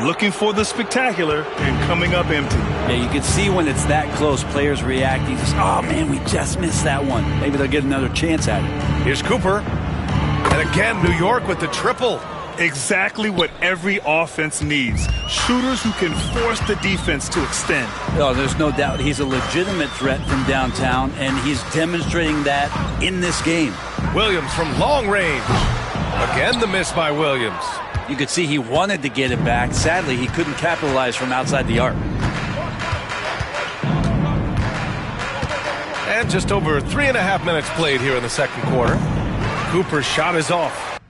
Looking for the spectacular and coming up empty. Yeah, you can see when it's that close, players reacting. Just, oh, man, we just missed that one. Maybe they'll get another chance at it. Here's Cooper. And again, New York with the triple. Exactly what every offense needs. Shooters who can force the defense to extend. Oh, there's no doubt he's a legitimate threat from downtown, and he's demonstrating that in this game. Williams from long range. Again, the miss by Williams. You could see he wanted to get it back. Sadly, he couldn't capitalize from outside the arc. And just over 3.5 minutes played here in the second quarter. Cooper's shot is off.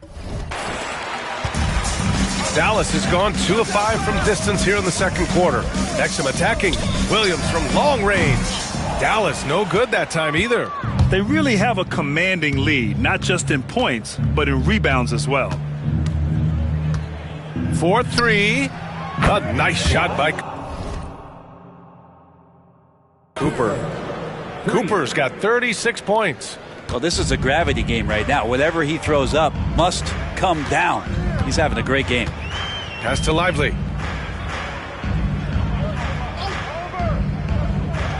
Dallas has gone 2 of 5 from distance here in the second quarter. Exum attacking. Williams from long range. Dallas no good that time either. They really have a commanding lead, not just in points, but in rebounds as well. 4-3. A nice shot by Cooper. Cooper's got 36 points. Well, this is a gravity game right now. Whatever he throws up must come down. He's having a great game. Pass to Lively.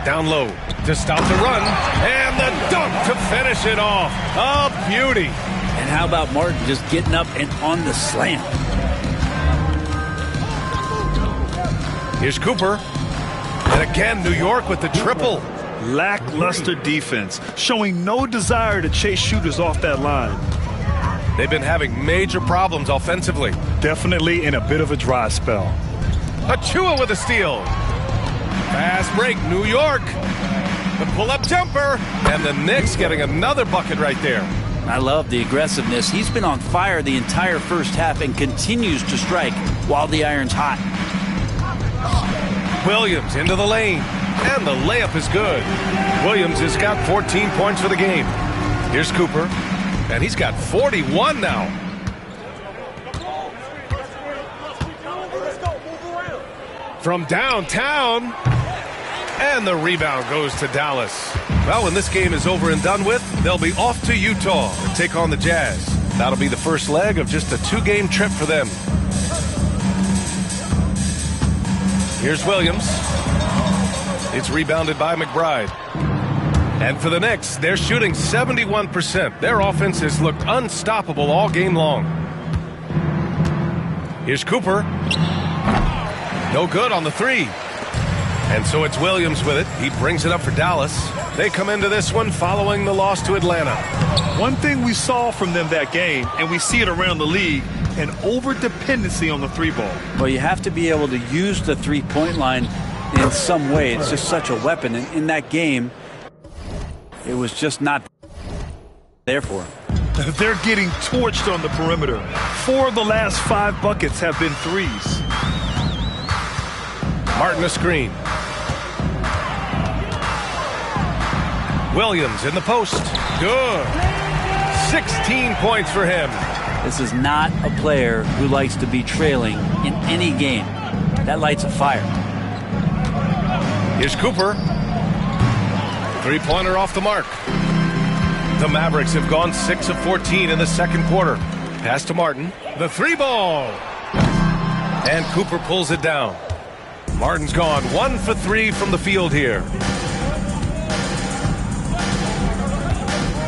Down low to stop the run. And the dunk to finish it off. A beauty. And how about Martin just getting up and on the slam? Here's Cooper. And again, New York with the triple. Lackluster defense, showing no desire to chase shooters off that line. They've been having major problems offensively. Definitely in a bit of a dry spell. Achua with a steal. Fast break, New York. The pull-up jumper, and the Knicks getting another bucket right there. I love the aggressiveness. He's been on fire the entire first half and continues to strike while the iron's hot. Williams into the lane, and the layup is good. Williams has got 14 points for the game. Here's Cooper, and he's got 41 now. From downtown, and the rebound goes to Dallas. Well, when this game is over and done with, they'll be off to Utah to take on the Jazz. That'll be the first leg of just a 2-game trip for them. Here's Williams. It's rebounded by McBride. And for the Knicks, they're shooting 71%. Their offense has looked unstoppable all game long. Here's Cooper. No good on the three. And so it's Williams with it. He brings it up for Dallas. They come into this one following the loss to Atlanta. One thing we saw from them that game, and we see it around the league, an over-dependency on the three ball. Well, you have to be able to use the three-point line in some way. It's just such a weapon. And in that game, it was just not there for him. They're getting torched on the perimeter. 4 of the last 5 buckets have been threes. Martin a screen. Williams in the post. Good. 16 points for him. This is not a player who likes to be trailing in any game. That lights a fire. Here's Cooper. Three-pointer off the mark. The Mavericks have gone 6 of 14 in the second quarter. Pass to Martin. The three ball. And Cooper pulls it down. Martin's gone 1 for 3 from the field here.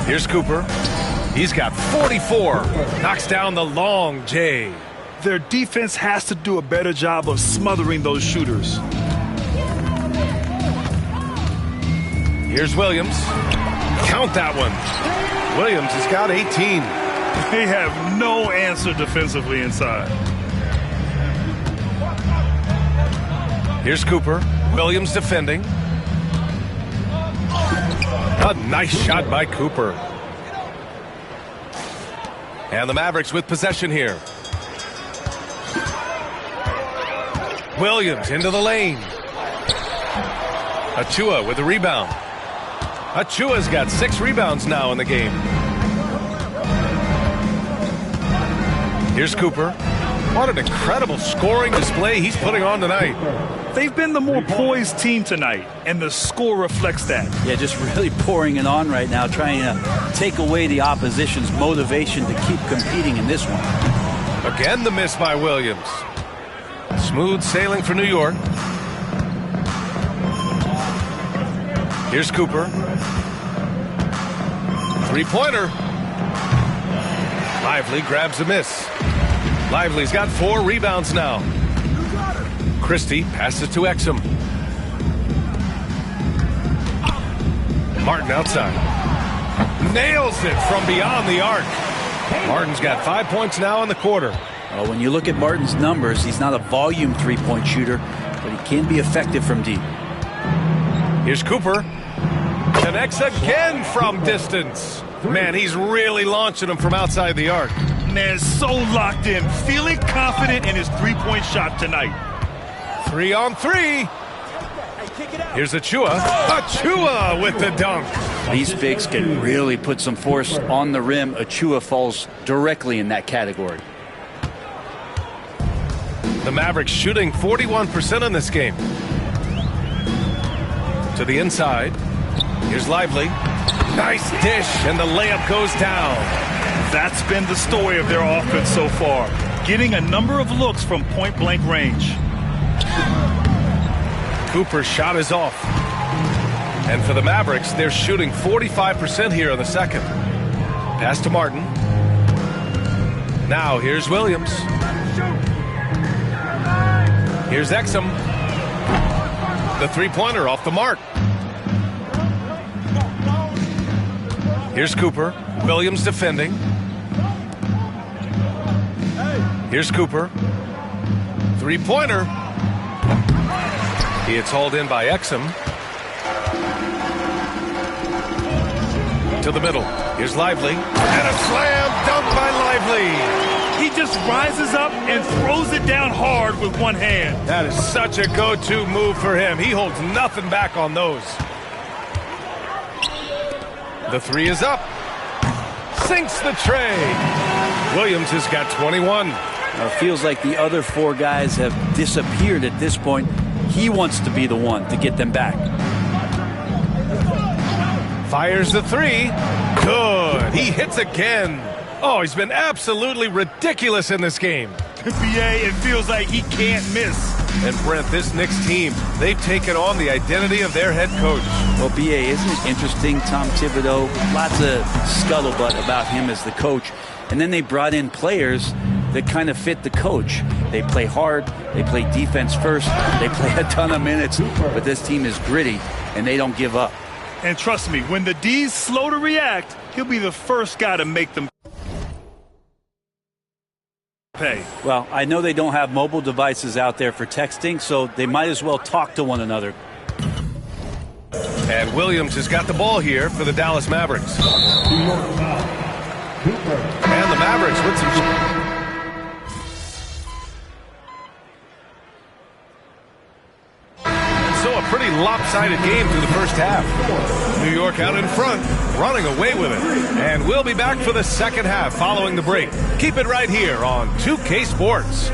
Here's Cooper. He's got 44. Knocks down the long J. Their defense has to do a better job of smothering those shooters. Here's Williams. Count that one. Williams has got 18. They have no answer defensively inside. Here's Cooper. Williams defending. A nice shot by Cooper. And the Mavericks with possession here. Williams into the lane. Achua with the rebound. Achua's got 6 rebounds now in the game. Here's Cooper. What an incredible scoring display he's putting on tonight. They've been the more poised team tonight, and the score reflects that. Yeah, just really pouring it on right now, trying to take away the opposition's motivation to keep competing in this one. Again, the miss by Williams. Smooth sailing for New York. Here's Cooper. Three-pointer. Lively grabs a miss. Lively's got 4 rebounds now. Christie passes to Exum. Martin outside. Nails it from beyond the arc. Martin's got 5 points now in the quarter. Well, when you look at Martin's numbers, he's not a volume three-point shooter, but he can be effective from deep. Here's Cooper. Connects again from distance. Man, he's really launching them from outside the arc. Man, so locked in, feeling confident in his three-point shot tonight. 3 on 3. Here's Achua. Achua with the dunk. These bigs can really put some force on the rim. Achua falls directly in that category. The Mavericks shooting 41% in this game. To the inside. Here's Lively. Nice dish, and the layup goes down. That's been the story of their offense so far. Getting a number of looks from point-blank range. Cooper's shot is off. And for the Mavericks, they're shooting 45% here in the second. Pass to Martin. Now here's Williams. Here's Exum. The three-pointer off the mark. Here's Cooper. Williams defending. Here's Cooper. Three-pointer. It's hauled in by Exum. To the middle. Here's Lively. And a slam dunk by Lively. He just rises up and throws it down hard with one hand. That is such a go-to move for him. He holds nothing back on those. The three is up. Sinks the tray. Williams has got 21. It feels like the other four guys have disappeared at this point. He wants to be the one to get them back. Fires the three. Good. He hits again. Oh, he's been absolutely ridiculous in this game. BA, it feels like he can't miss. And Brent, this Knicks team, they've taken on the identity of their head coach. Well, BA, isn't it interesting, Tom Thibodeau? Lots of scuttlebutt about him as the coach. And then they brought in players that kind of fit the coach. They play hard. They play defense first. They play a ton of minutes. But this team is gritty, and they don't give up. And trust me, when the D's slow to react, he'll be the first guy to make them pay. Well, I know they don't have mobile devices out there for texting, so they might as well talk to one another. And Williams has got the ball here for the Dallas Mavericks. And the Mavericks with some... So a pretty lopsided game through the first half. New York out in front, running away with it. And we'll be back for the second half following the break. Keep it right here on 2K Sports.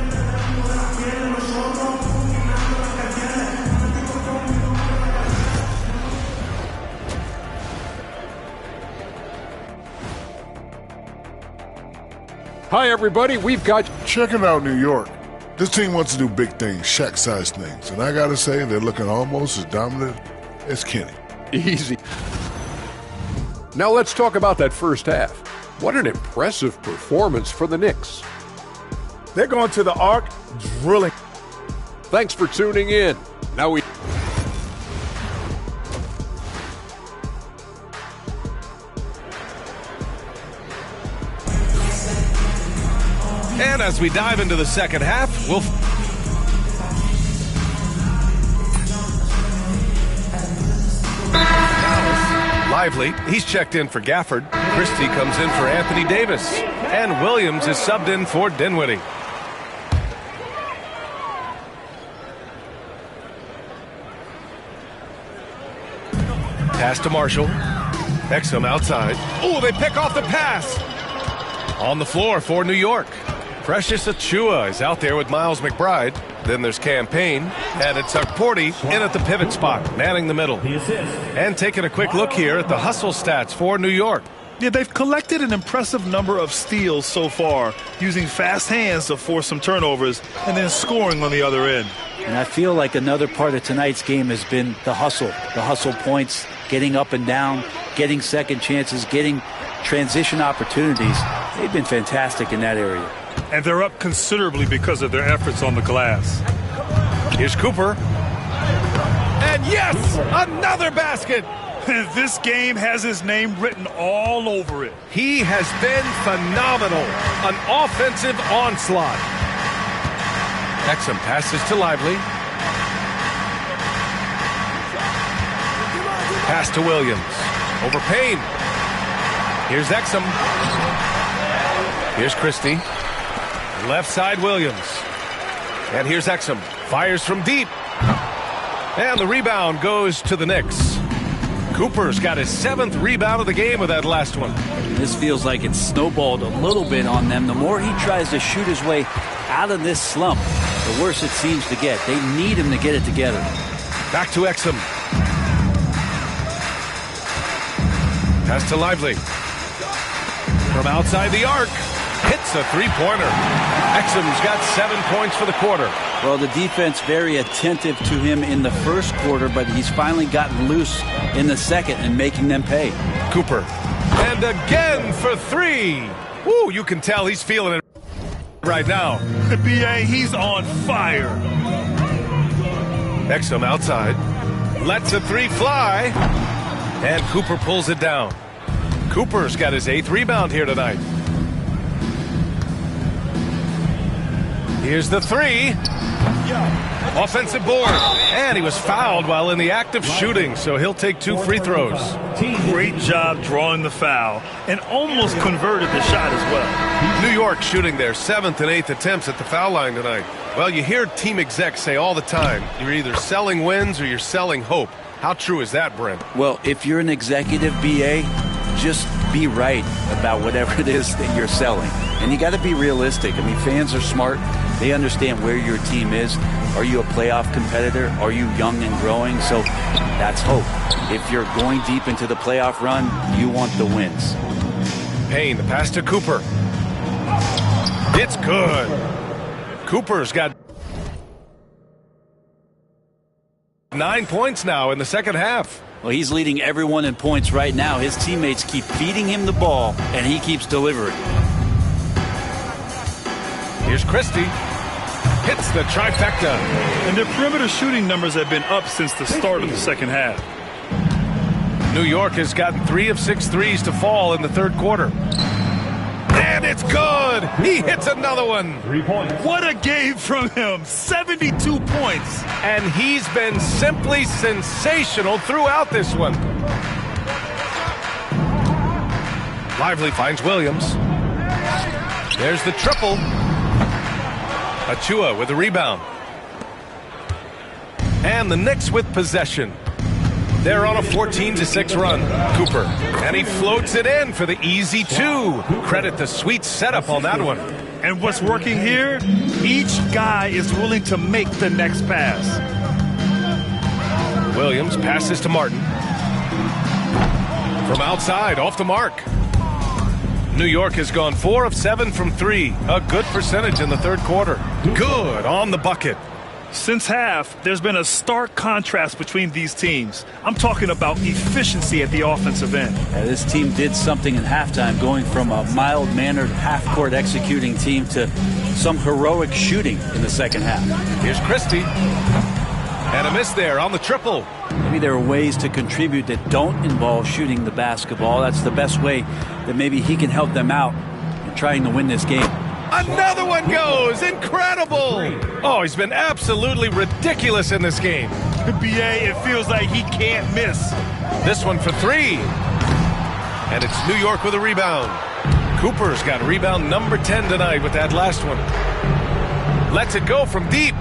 Hi, everybody. We've got... Checking out New York. This team wants to do big things, Shaq-sized things. And I got to say, they're looking almost as dominant as Kenny. Easy. Now let's talk about that first half. What an impressive performance for the Knicks. They're going to the arc, drilling. Thanks for tuning in. Now we... And as we dive into the second half, we'll... Lively, he's checked in for Gafford. Christie comes in for Anthony Davis. And Williams is subbed in for Dinwiddie. Pass to Marshall. Exum outside. Oh, they pick off the pass. On the floor for New York. Precious Achiuwa is out there with Miles McBride. Then there's Campaign, and it's Okporti in at the pivot spot, manning the middle. And taking a quick look here at the hustle stats for New York. Yeah, they've collected an impressive number of steals so far, using fast hands to force some turnovers and then scoring on the other end. And I feel like another part of tonight's game has been the hustle points, getting up and down, getting second chances, getting transition opportunities. They've been fantastic in that area. And they're up considerably because of their efforts on the glass. Here's Cooper. And yes, another basket. This game has his name written all over it. He has been phenomenal. An offensive onslaught. Exum passes to Lively. Pass to Williams. Over Payne. Here's Exum. Here's Christie. Left side Williams. And here's Exum. Fires from deep. And the rebound goes to the Knicks. Cooper's got his 7th rebound of the game with that last one. This feels like it's snowballed a little bit on them. The more he tries to shoot his way out of this slump, the worse it seems to get. They need him to get it together. Back to Exum. Pass to Lively. From outside the arc. Hits a three-pointer. Exum's got 7 points for the quarter. Well, the defense very attentive to him in the first quarter, but he's finally gotten loose in the second and making them pay. Cooper. And again for three. Woo, you can tell he's feeling it right now. The BA, he's on fire. Exum outside. Lets a three fly. And Cooper pulls it down. Cooper's got his 8th rebound here tonight. Here's the three. Offensive board. And he was fouled while in the act of shooting, so he'll take 2 free throws. Great job drawing the foul and almost converted the shot as well. New York shooting their 7th and 8th attempts at the foul line tonight. Well, you hear team execs say all the time, you're either selling wins or you're selling hope. How true is that, Brent? Well, if you're an executive BA, just be right about whatever it is that you're selling. And you got to be realistic. I mean, fans are smart. They understand where your team is. Are you a playoff competitor? Are you young and growing? So that's hope. If you're going deep into the playoff run, you want the wins. Payne, the pass to Cooper. It's good. Cooper's got 9 points now in the second half. Well, he's leading everyone in points right now. His teammates keep feeding him the ball, and he keeps delivering. Here's Christie. Hits the trifecta. And their perimeter shooting numbers have been up since the start of the second half. New York has gotten 3 of 6 threes to fall in the third quarter. And it's good. He hits another one. 3 points. What a game from him. 72 points. And he's been simply sensational throughout this one. Lively finds Williams. There's the triple. Achua with the rebound. And the Knicks with possession. They're on a 14-6 run. Cooper. And he floats it in for the easy 2. Credit the sweet setup on that one. And what's working here? Each guy is willing to make the next pass. Williams passes to Martin. From outside, off the mark. New York has gone 4 of 7 from 3. A good percentage in the third quarter. Good on the bucket. Since half, there's been a stark contrast between these teams. I'm talking about efficiency at the offensive end. Yeah, this team did something in halftime, going from a mild-mannered half-court executing team to some heroic shooting in the second half. Here's Christie. And a miss there on the triple. Maybe there are ways to contribute that don't involve shooting the basketball. That's the best way that maybe he can help them out in trying to win this game. Another one goes! Incredible! Oh, he's been absolutely ridiculous in this game. BA, it feels like he can't miss. This one for 3. And it's New York with a rebound. Cooper's got rebound number 10 tonight with that last one. Lets it go from deep.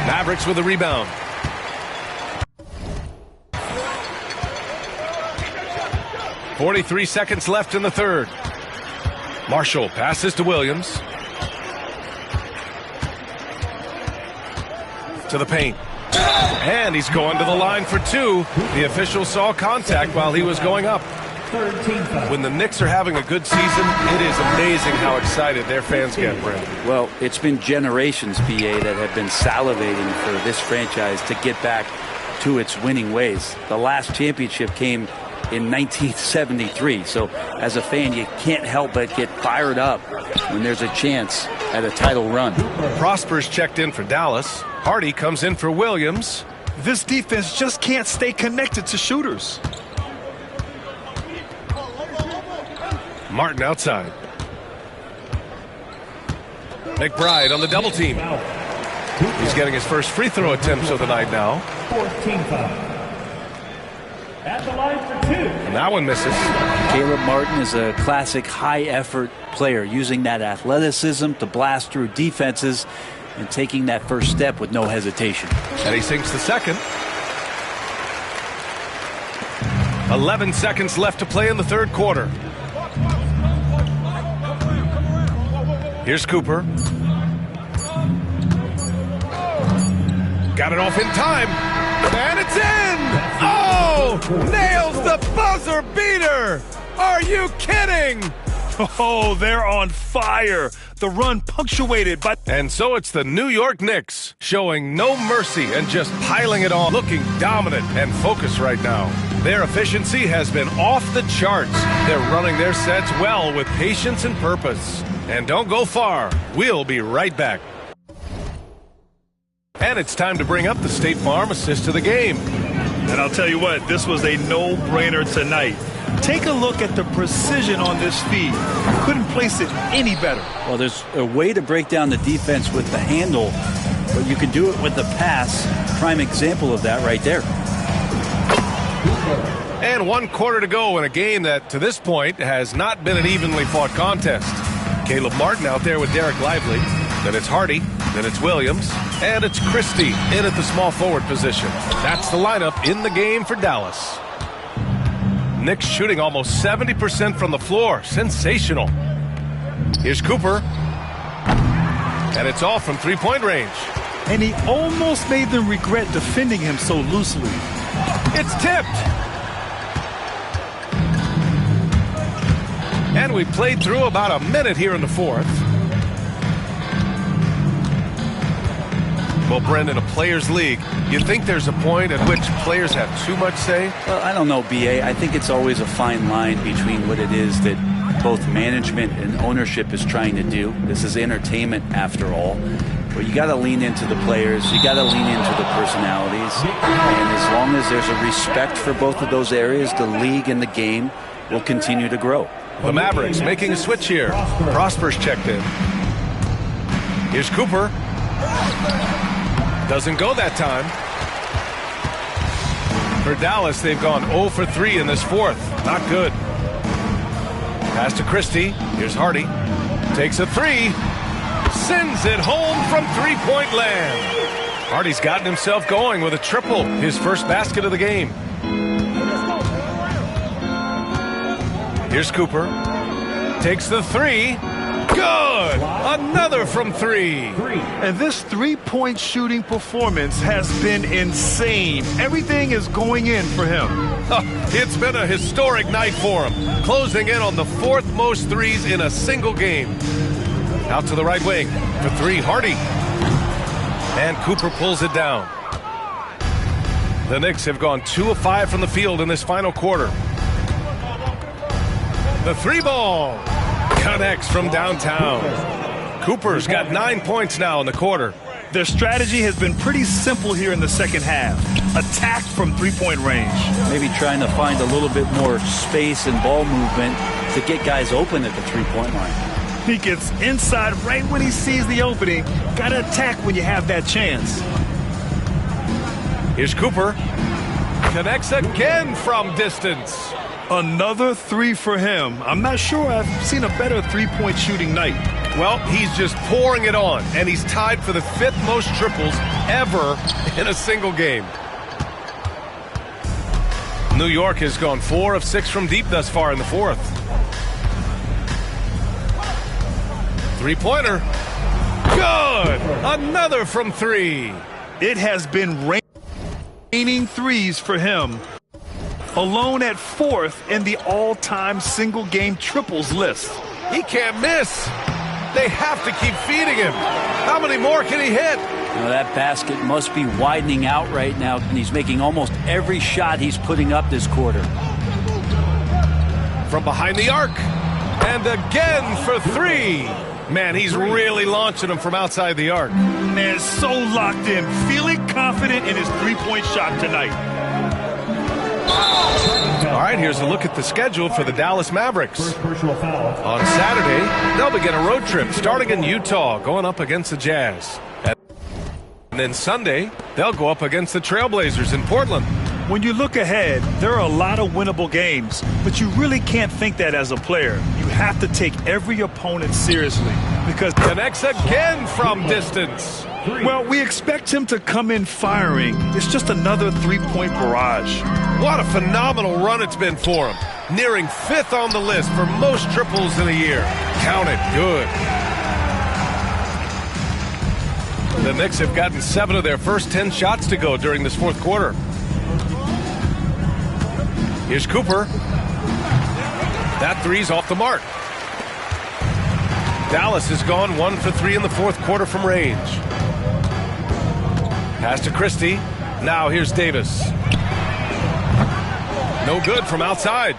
Mavericks with a rebound. .43 seconds left in the third. Marshall passes to Williams. To the paint. And he's going to the line for 2. The official saw contact while he was going up. When the Knicks are having a good season, it is amazing how excited their fans get, Brent. Well, it's been generations, BA, that have been salivating for this franchise to get back to its winning ways. The last championship came in 1973. So as a fan, you can't help but get fired up when there's a chance at a title run. Prosper's checked in for Dallas. Hardy comes in for Williams. This defense just can't stay connected to shooters. Martin outside. McBride on the double team. He's getting his first free throw attempts of the night now. 14 foul. At the line for 2. And that one misses. Caleb Martin is a classic high-effort player, using that athleticism to blast through defenses and taking that first step with no hesitation. And he sinks the second. 11 seconds left to play in the third quarter. Here's Cooper. Got it off in time. And it's in! Oh! Nails the buzzer beater! Are you kidding? Oh, they're on fire. The run punctuated by... And so it's the New York Knicks showing no mercy and just piling it on, looking dominant and focused right now. Their efficiency has been off the charts. They're running their sets well with patience and purpose. And don't go far. We'll be right back. And it's time to bring up the State Farm assist to the game. And I'll tell you what, this was a no-brainer tonight. Take a look at the precision on this feed. Couldn't place it any better. Well, there's a way to break down the defense with the handle But you can do it with the pass. Prime example of that right there. And 1 quarter to go in a game that, to this point, has not been an evenly fought contest. Caleb Martin out there with Derek Lively. Then it's Hardy. Then it's Williams. And it's Christie in at the small forward position. That's the lineup in the game for Dallas. Knicks shooting almost 70% from the floor. Sensational. Here's Cooper. And it's all from three-point range. And he almost made them regret defending him so loosely. It's tipped. And we played through about a minute here in the fourth. Well, Brendan, a players' league, you think there's a point at which players have too much say? Well, I don't know, B.A. I think it's always a fine line between what it is that both management and ownership is trying to do. This is entertainment, after all. But you got to lean into the players. You got to lean into the personalities. And as long as there's a respect for both of those areas, the league and the game will continue to grow. The Mavericks making a switch here. Prosper's checked in. Here's Cooper. Doesn't go that time. For Dallas, they've gone 0 for 3 in this fourth. Not good. Pass to Christie. Here's Hardy. Takes a three. Sends it home from three-point land. Hardy's gotten himself going with a triple. His first basket of the game. Here's Cooper. Takes the three. Good! Another from three. And this three-point shooting performance has been insane. Everything is going in for him. It's been a historic night for him. Closing in on the fourth most threes in a single game. Out to the right wing for three, Hardy. And Cooper pulls it down. The Knicks have gone 2 of 5 from the field in this final quarter. The three ball connects from downtown. Cooper's got 9 points now in the quarter. Their strategy has been pretty simple here in the second half. Attack from three-point range. Maybe trying to find a little bit more space and ball movement to get guys open at the three-point line. He gets inside right when he sees the opening. Got to attack when you have that chance. Here's Cooper. Connects again from distance. Another three for him. I'm not sure I've seen a better three-point shooting night. Well, he's just pouring it on, and he's tied for the 5th most triples ever in a single game. New York has gone 4 of 6 from deep thus far in the fourth. Three-pointer. Good! Another from three. It has been raining threes for him. Alone at 4th in the all-time single-game triples list. He can't miss. They have to keep feeding him. How many more can he hit? Now that basket must be widening out right now, and he's making almost every shot he's putting up this quarter. From behind the arc. And again for three. Man, he's really launching them from outside the arc. Man, so locked in, feeling confident in his three-point shot tonight. All right, here's a look at the schedule for the Dallas Mavericks. On Saturday, they'll begin a road trip starting in Utah, going up against the Jazz. And then Sunday, they'll go up against the Trailblazers in Portland. When you look ahead, there are a lot of winnable games, but you really can't think that as a player. You have to take every opponent seriously because connects again from distance. Well, we expect him to come in firing. It's just another three-point barrage. What a phenomenal run it's been for him. Nearing 5th on the list for most triples in a year. Count it good. The Knicks have gotten 7 of their first 10 shots to go during this fourth quarter. Here's Cooper. That three's off the mark. Dallas has gone 1 for 3 in the fourth quarter from range. Pass to Christie. Now here's Davis. No good from outside.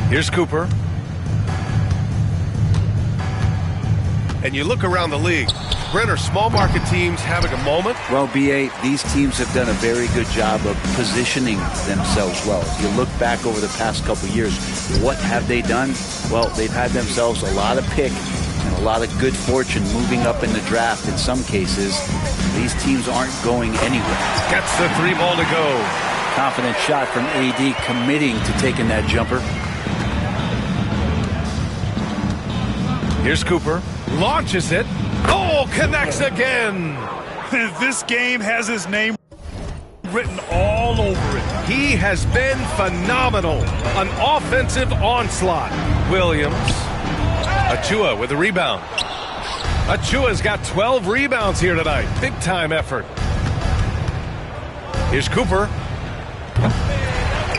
Here's Cooper. And you look around the league. Brent, are small market teams having a moment? Well, B.A., these teams have done a very good job of positioning themselves well. If you look back over the past couple of years, what have they done? Well, they've had themselves a lot of pick and a a lot of good fortune moving up in the draft in some cases. These teams aren't going anywhere. Gets the 3 ball to go. Confident shot from AD, committing to taking that jumper. Here's Cooper. Launches it. Oh, connects again. This game has his name written all over it. He has been phenomenal. An offensive onslaught. Williams. Achua with a rebound. Achua's got 12 rebounds here tonight. Big time effort. Here's Cooper.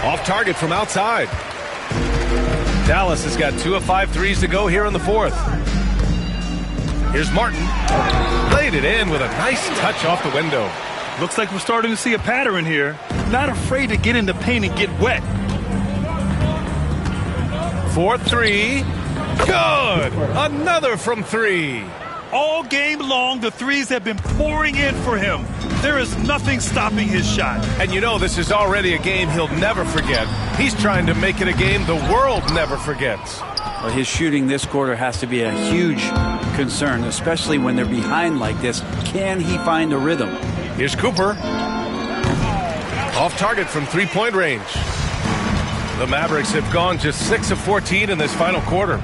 Off target from outside. Dallas has got 2 of 5 threes to go here in the fourth. Here's Martin. Laid it in with a nice touch off the window. Looks like we're starting to see a pattern here. Not afraid to get in the paint and get wet. 4-3. Good. Another from 3. All game long, the threes have been pouring in for him. There is nothing stopping his shot. And you know this is already a game he'll never forget. He's trying to make it a game the world never forgets. Well, his shooting this quarter has to be a huge concern, especially when they're behind like this. Can he find a rhythm? Here's Cooper. Off target from 3-point range. The Mavericks have gone just 6 of 14 in this final quarter.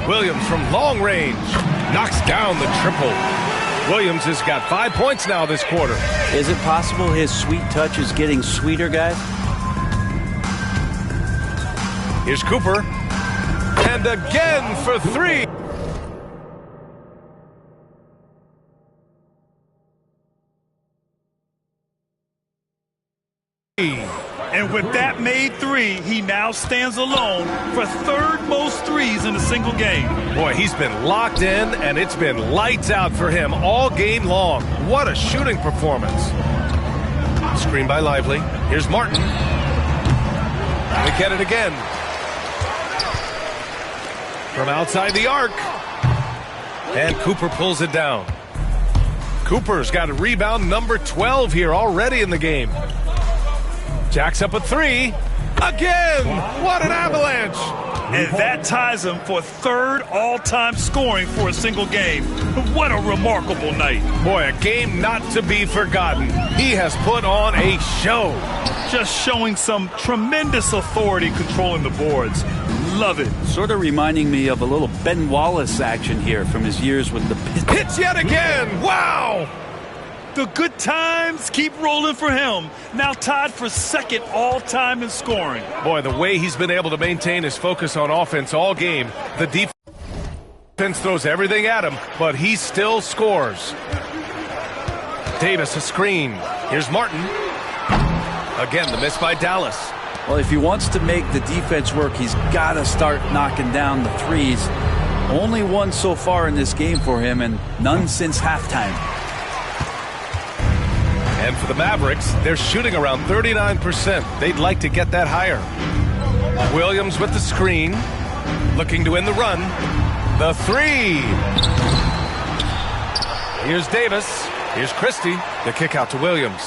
Williams from long range knocks down the triple. Williams has got 5 points now this quarter. Is it possible his sweet touch is getting sweeter, guys? Here's Cooper. And again for 3. And with that made 3, he now stands alone for 3rd most threes in a single game. Boy, he's been locked in, and it's been lights out for him all game long. What a shooting performance. Screen by Lively. Here's Martin. They get it again. From outside the arc. And Cooper pulls it down. Cooper's got a rebound number 12 here already in the game. Jacks up a 3. Again! What an avalanche! And that ties him for 3rd all-time scoring for a single game. What a remarkable night. Boy, a game not to be forgotten. He has put on a show. Just showing some tremendous authority controlling the boards. Love it. Sort of reminding me of a little Ben Wallace action here from his years with the Pistons. Hits yet again! Wow! The good times keep rolling for him. Now tied for 2nd all-time in scoring. Boy, the way he's been able to maintain his focus on offense all game, the defense throws everything at him, but he still scores. Davis a screen. Here's Martin. Again, the miss by Dallas. Well, if he wants to make the defense work, he's got to start knocking down the threes. Only one so far in this game for him, and none since halftime. And for the Mavericks, they're shooting around 39%. They'd like to get that higher. Williams with the screen, looking to win the run. The 3. Here's Davis. Here's Christie. The kick out to Williams.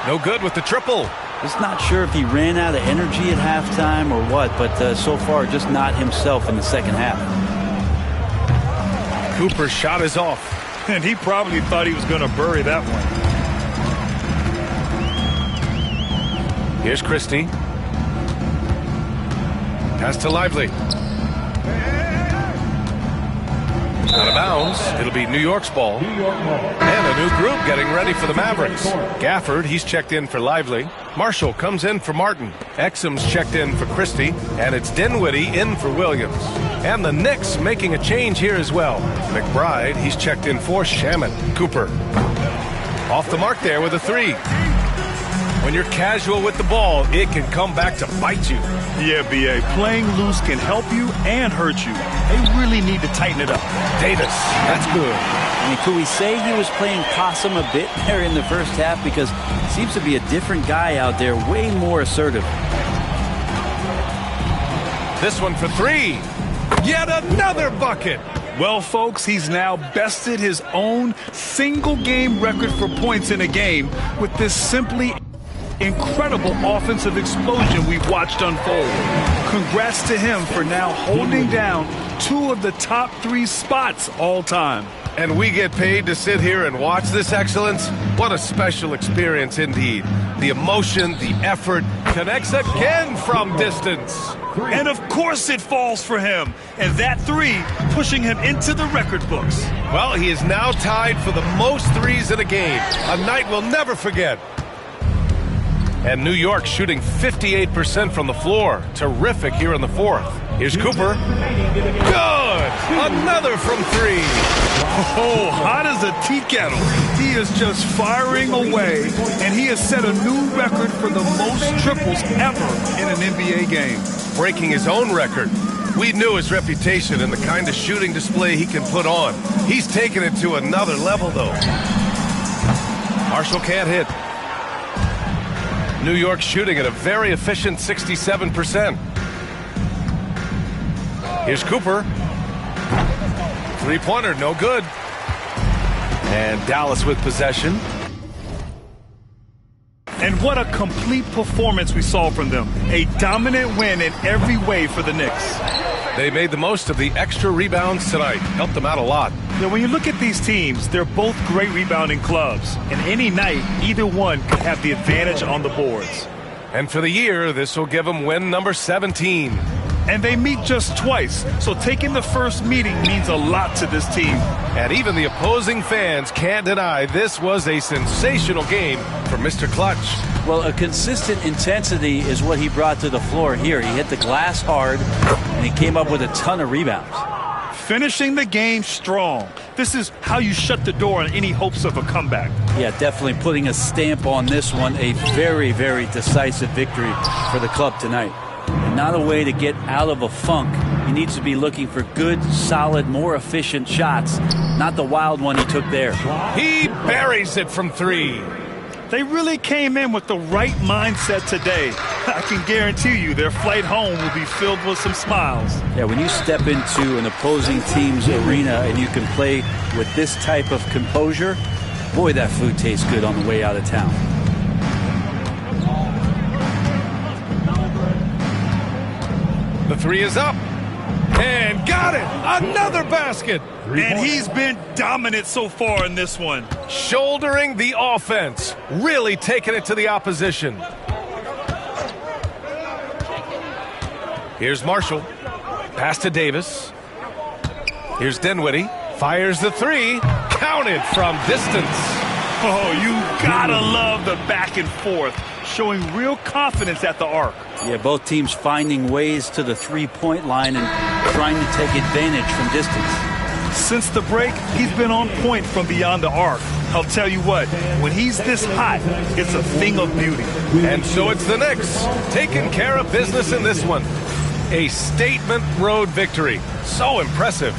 No good with the triple. Just not sure if he ran out of energy at halftime or what, but so far just not himself in the second half. Cooper's shot is off. And he probably thought he was going to bury that one. Here's Christie. Pass to Lively. Out of bounds. It'll be New York's ball. And a new group getting ready for the Mavericks. Gafford, he's checked in for Lively. Marshall comes in for Martin. Exum's checked in for Christie. And it's Dinwiddie in for Williams. And the Knicks making a change here as well. McBride, he's checked in for Shaman. Cooper. Off the mark there with a 3. When you're casual with the ball, it can come back to bite you. Yeah, B.A. Playing loose can help you and hurt you. They really need to tighten it up. Davis, that's good. I mean, could we say he was playing possum a bit there in the first half? Because he seems to be a different guy out there, way more assertive. This one for 3. Yet another bucket. Well, folks, he's now bested his own single-game record for points in a game with this simply incredible offensive explosion we've watched unfold. Congrats to him for now holding down 2 of the top 3 spots all time. And we get paid to sit here and watch this excellence? What a special experience indeed. The emotion, the effort, connects again from distance. And of course it falls for him. And that 3 pushing him into the record books. Well, he is now tied for the most threes in a game. A night we'll never forget. And New York shooting 58% from the floor. Terrific here in the 4th. Here's Cooper. Good! Another from 3. Oh, hot as a tea kettle. He is just firing away, and he has set a new record for the most triples ever in an NBA game. Breaking his own record. We knew his reputation and the kind of shooting display he can put on. He's taken it to another level, though. Marshall can't hit. New York shooting at a very efficient 67%. Here's Cooper. Three-pointer, no good. And Dallas with possession. And what a complete performance we saw from them. A dominant win in every way for the Knicks. They made the most of the extra rebounds tonight. Helped them out a lot. Now, when you look at these teams, they're both great rebounding clubs. And any night, either one could have the advantage on the boards. And for the year, this will give them win number 17. And they meet just twice, so taking the first meeting means a lot to this team. And even the opposing fans can't deny this was a sensational game for Mr. Clutch. Well, a consistent intensity is what he brought to the floor here. He hit the glass hard, and he came up with a ton of rebounds. Finishing the game strong. This is how you shut the door on any hopes of a comeback. Yeah, definitely putting a stamp on this one. A very, very decisive victory for the club tonight. And not a way to get out of a funk. He needs to be looking for good, solid, more efficient shots, not the wild one he took there. He buries it from 3. They really came in with the right mindset today. I can guarantee you their flight home will be filled with some smiles. Yeah, when you step into an opposing team's arena and you can play with this type of composure, boy, that food tastes good on the way out of town. The 3 is up. And got it! Another basket! And he's been dominant so far in this one. Shouldering the offense. Really taking it to the opposition. Here's Marshall. Pass to Davis. Here's Dinwiddie. Fires the 3. Counted from distance. Oh, you gotta love the back and forth. Showing real confidence at the arc. Yeah, both teams finding ways to the three-point line and trying to take advantage from distance. Since the break, he's been on point from beyond the arc. I'll tell you what, when he's this hot, it's a thing of beauty. And so it's the Knicks taking care of business in this one. A statement road victory. So impressive.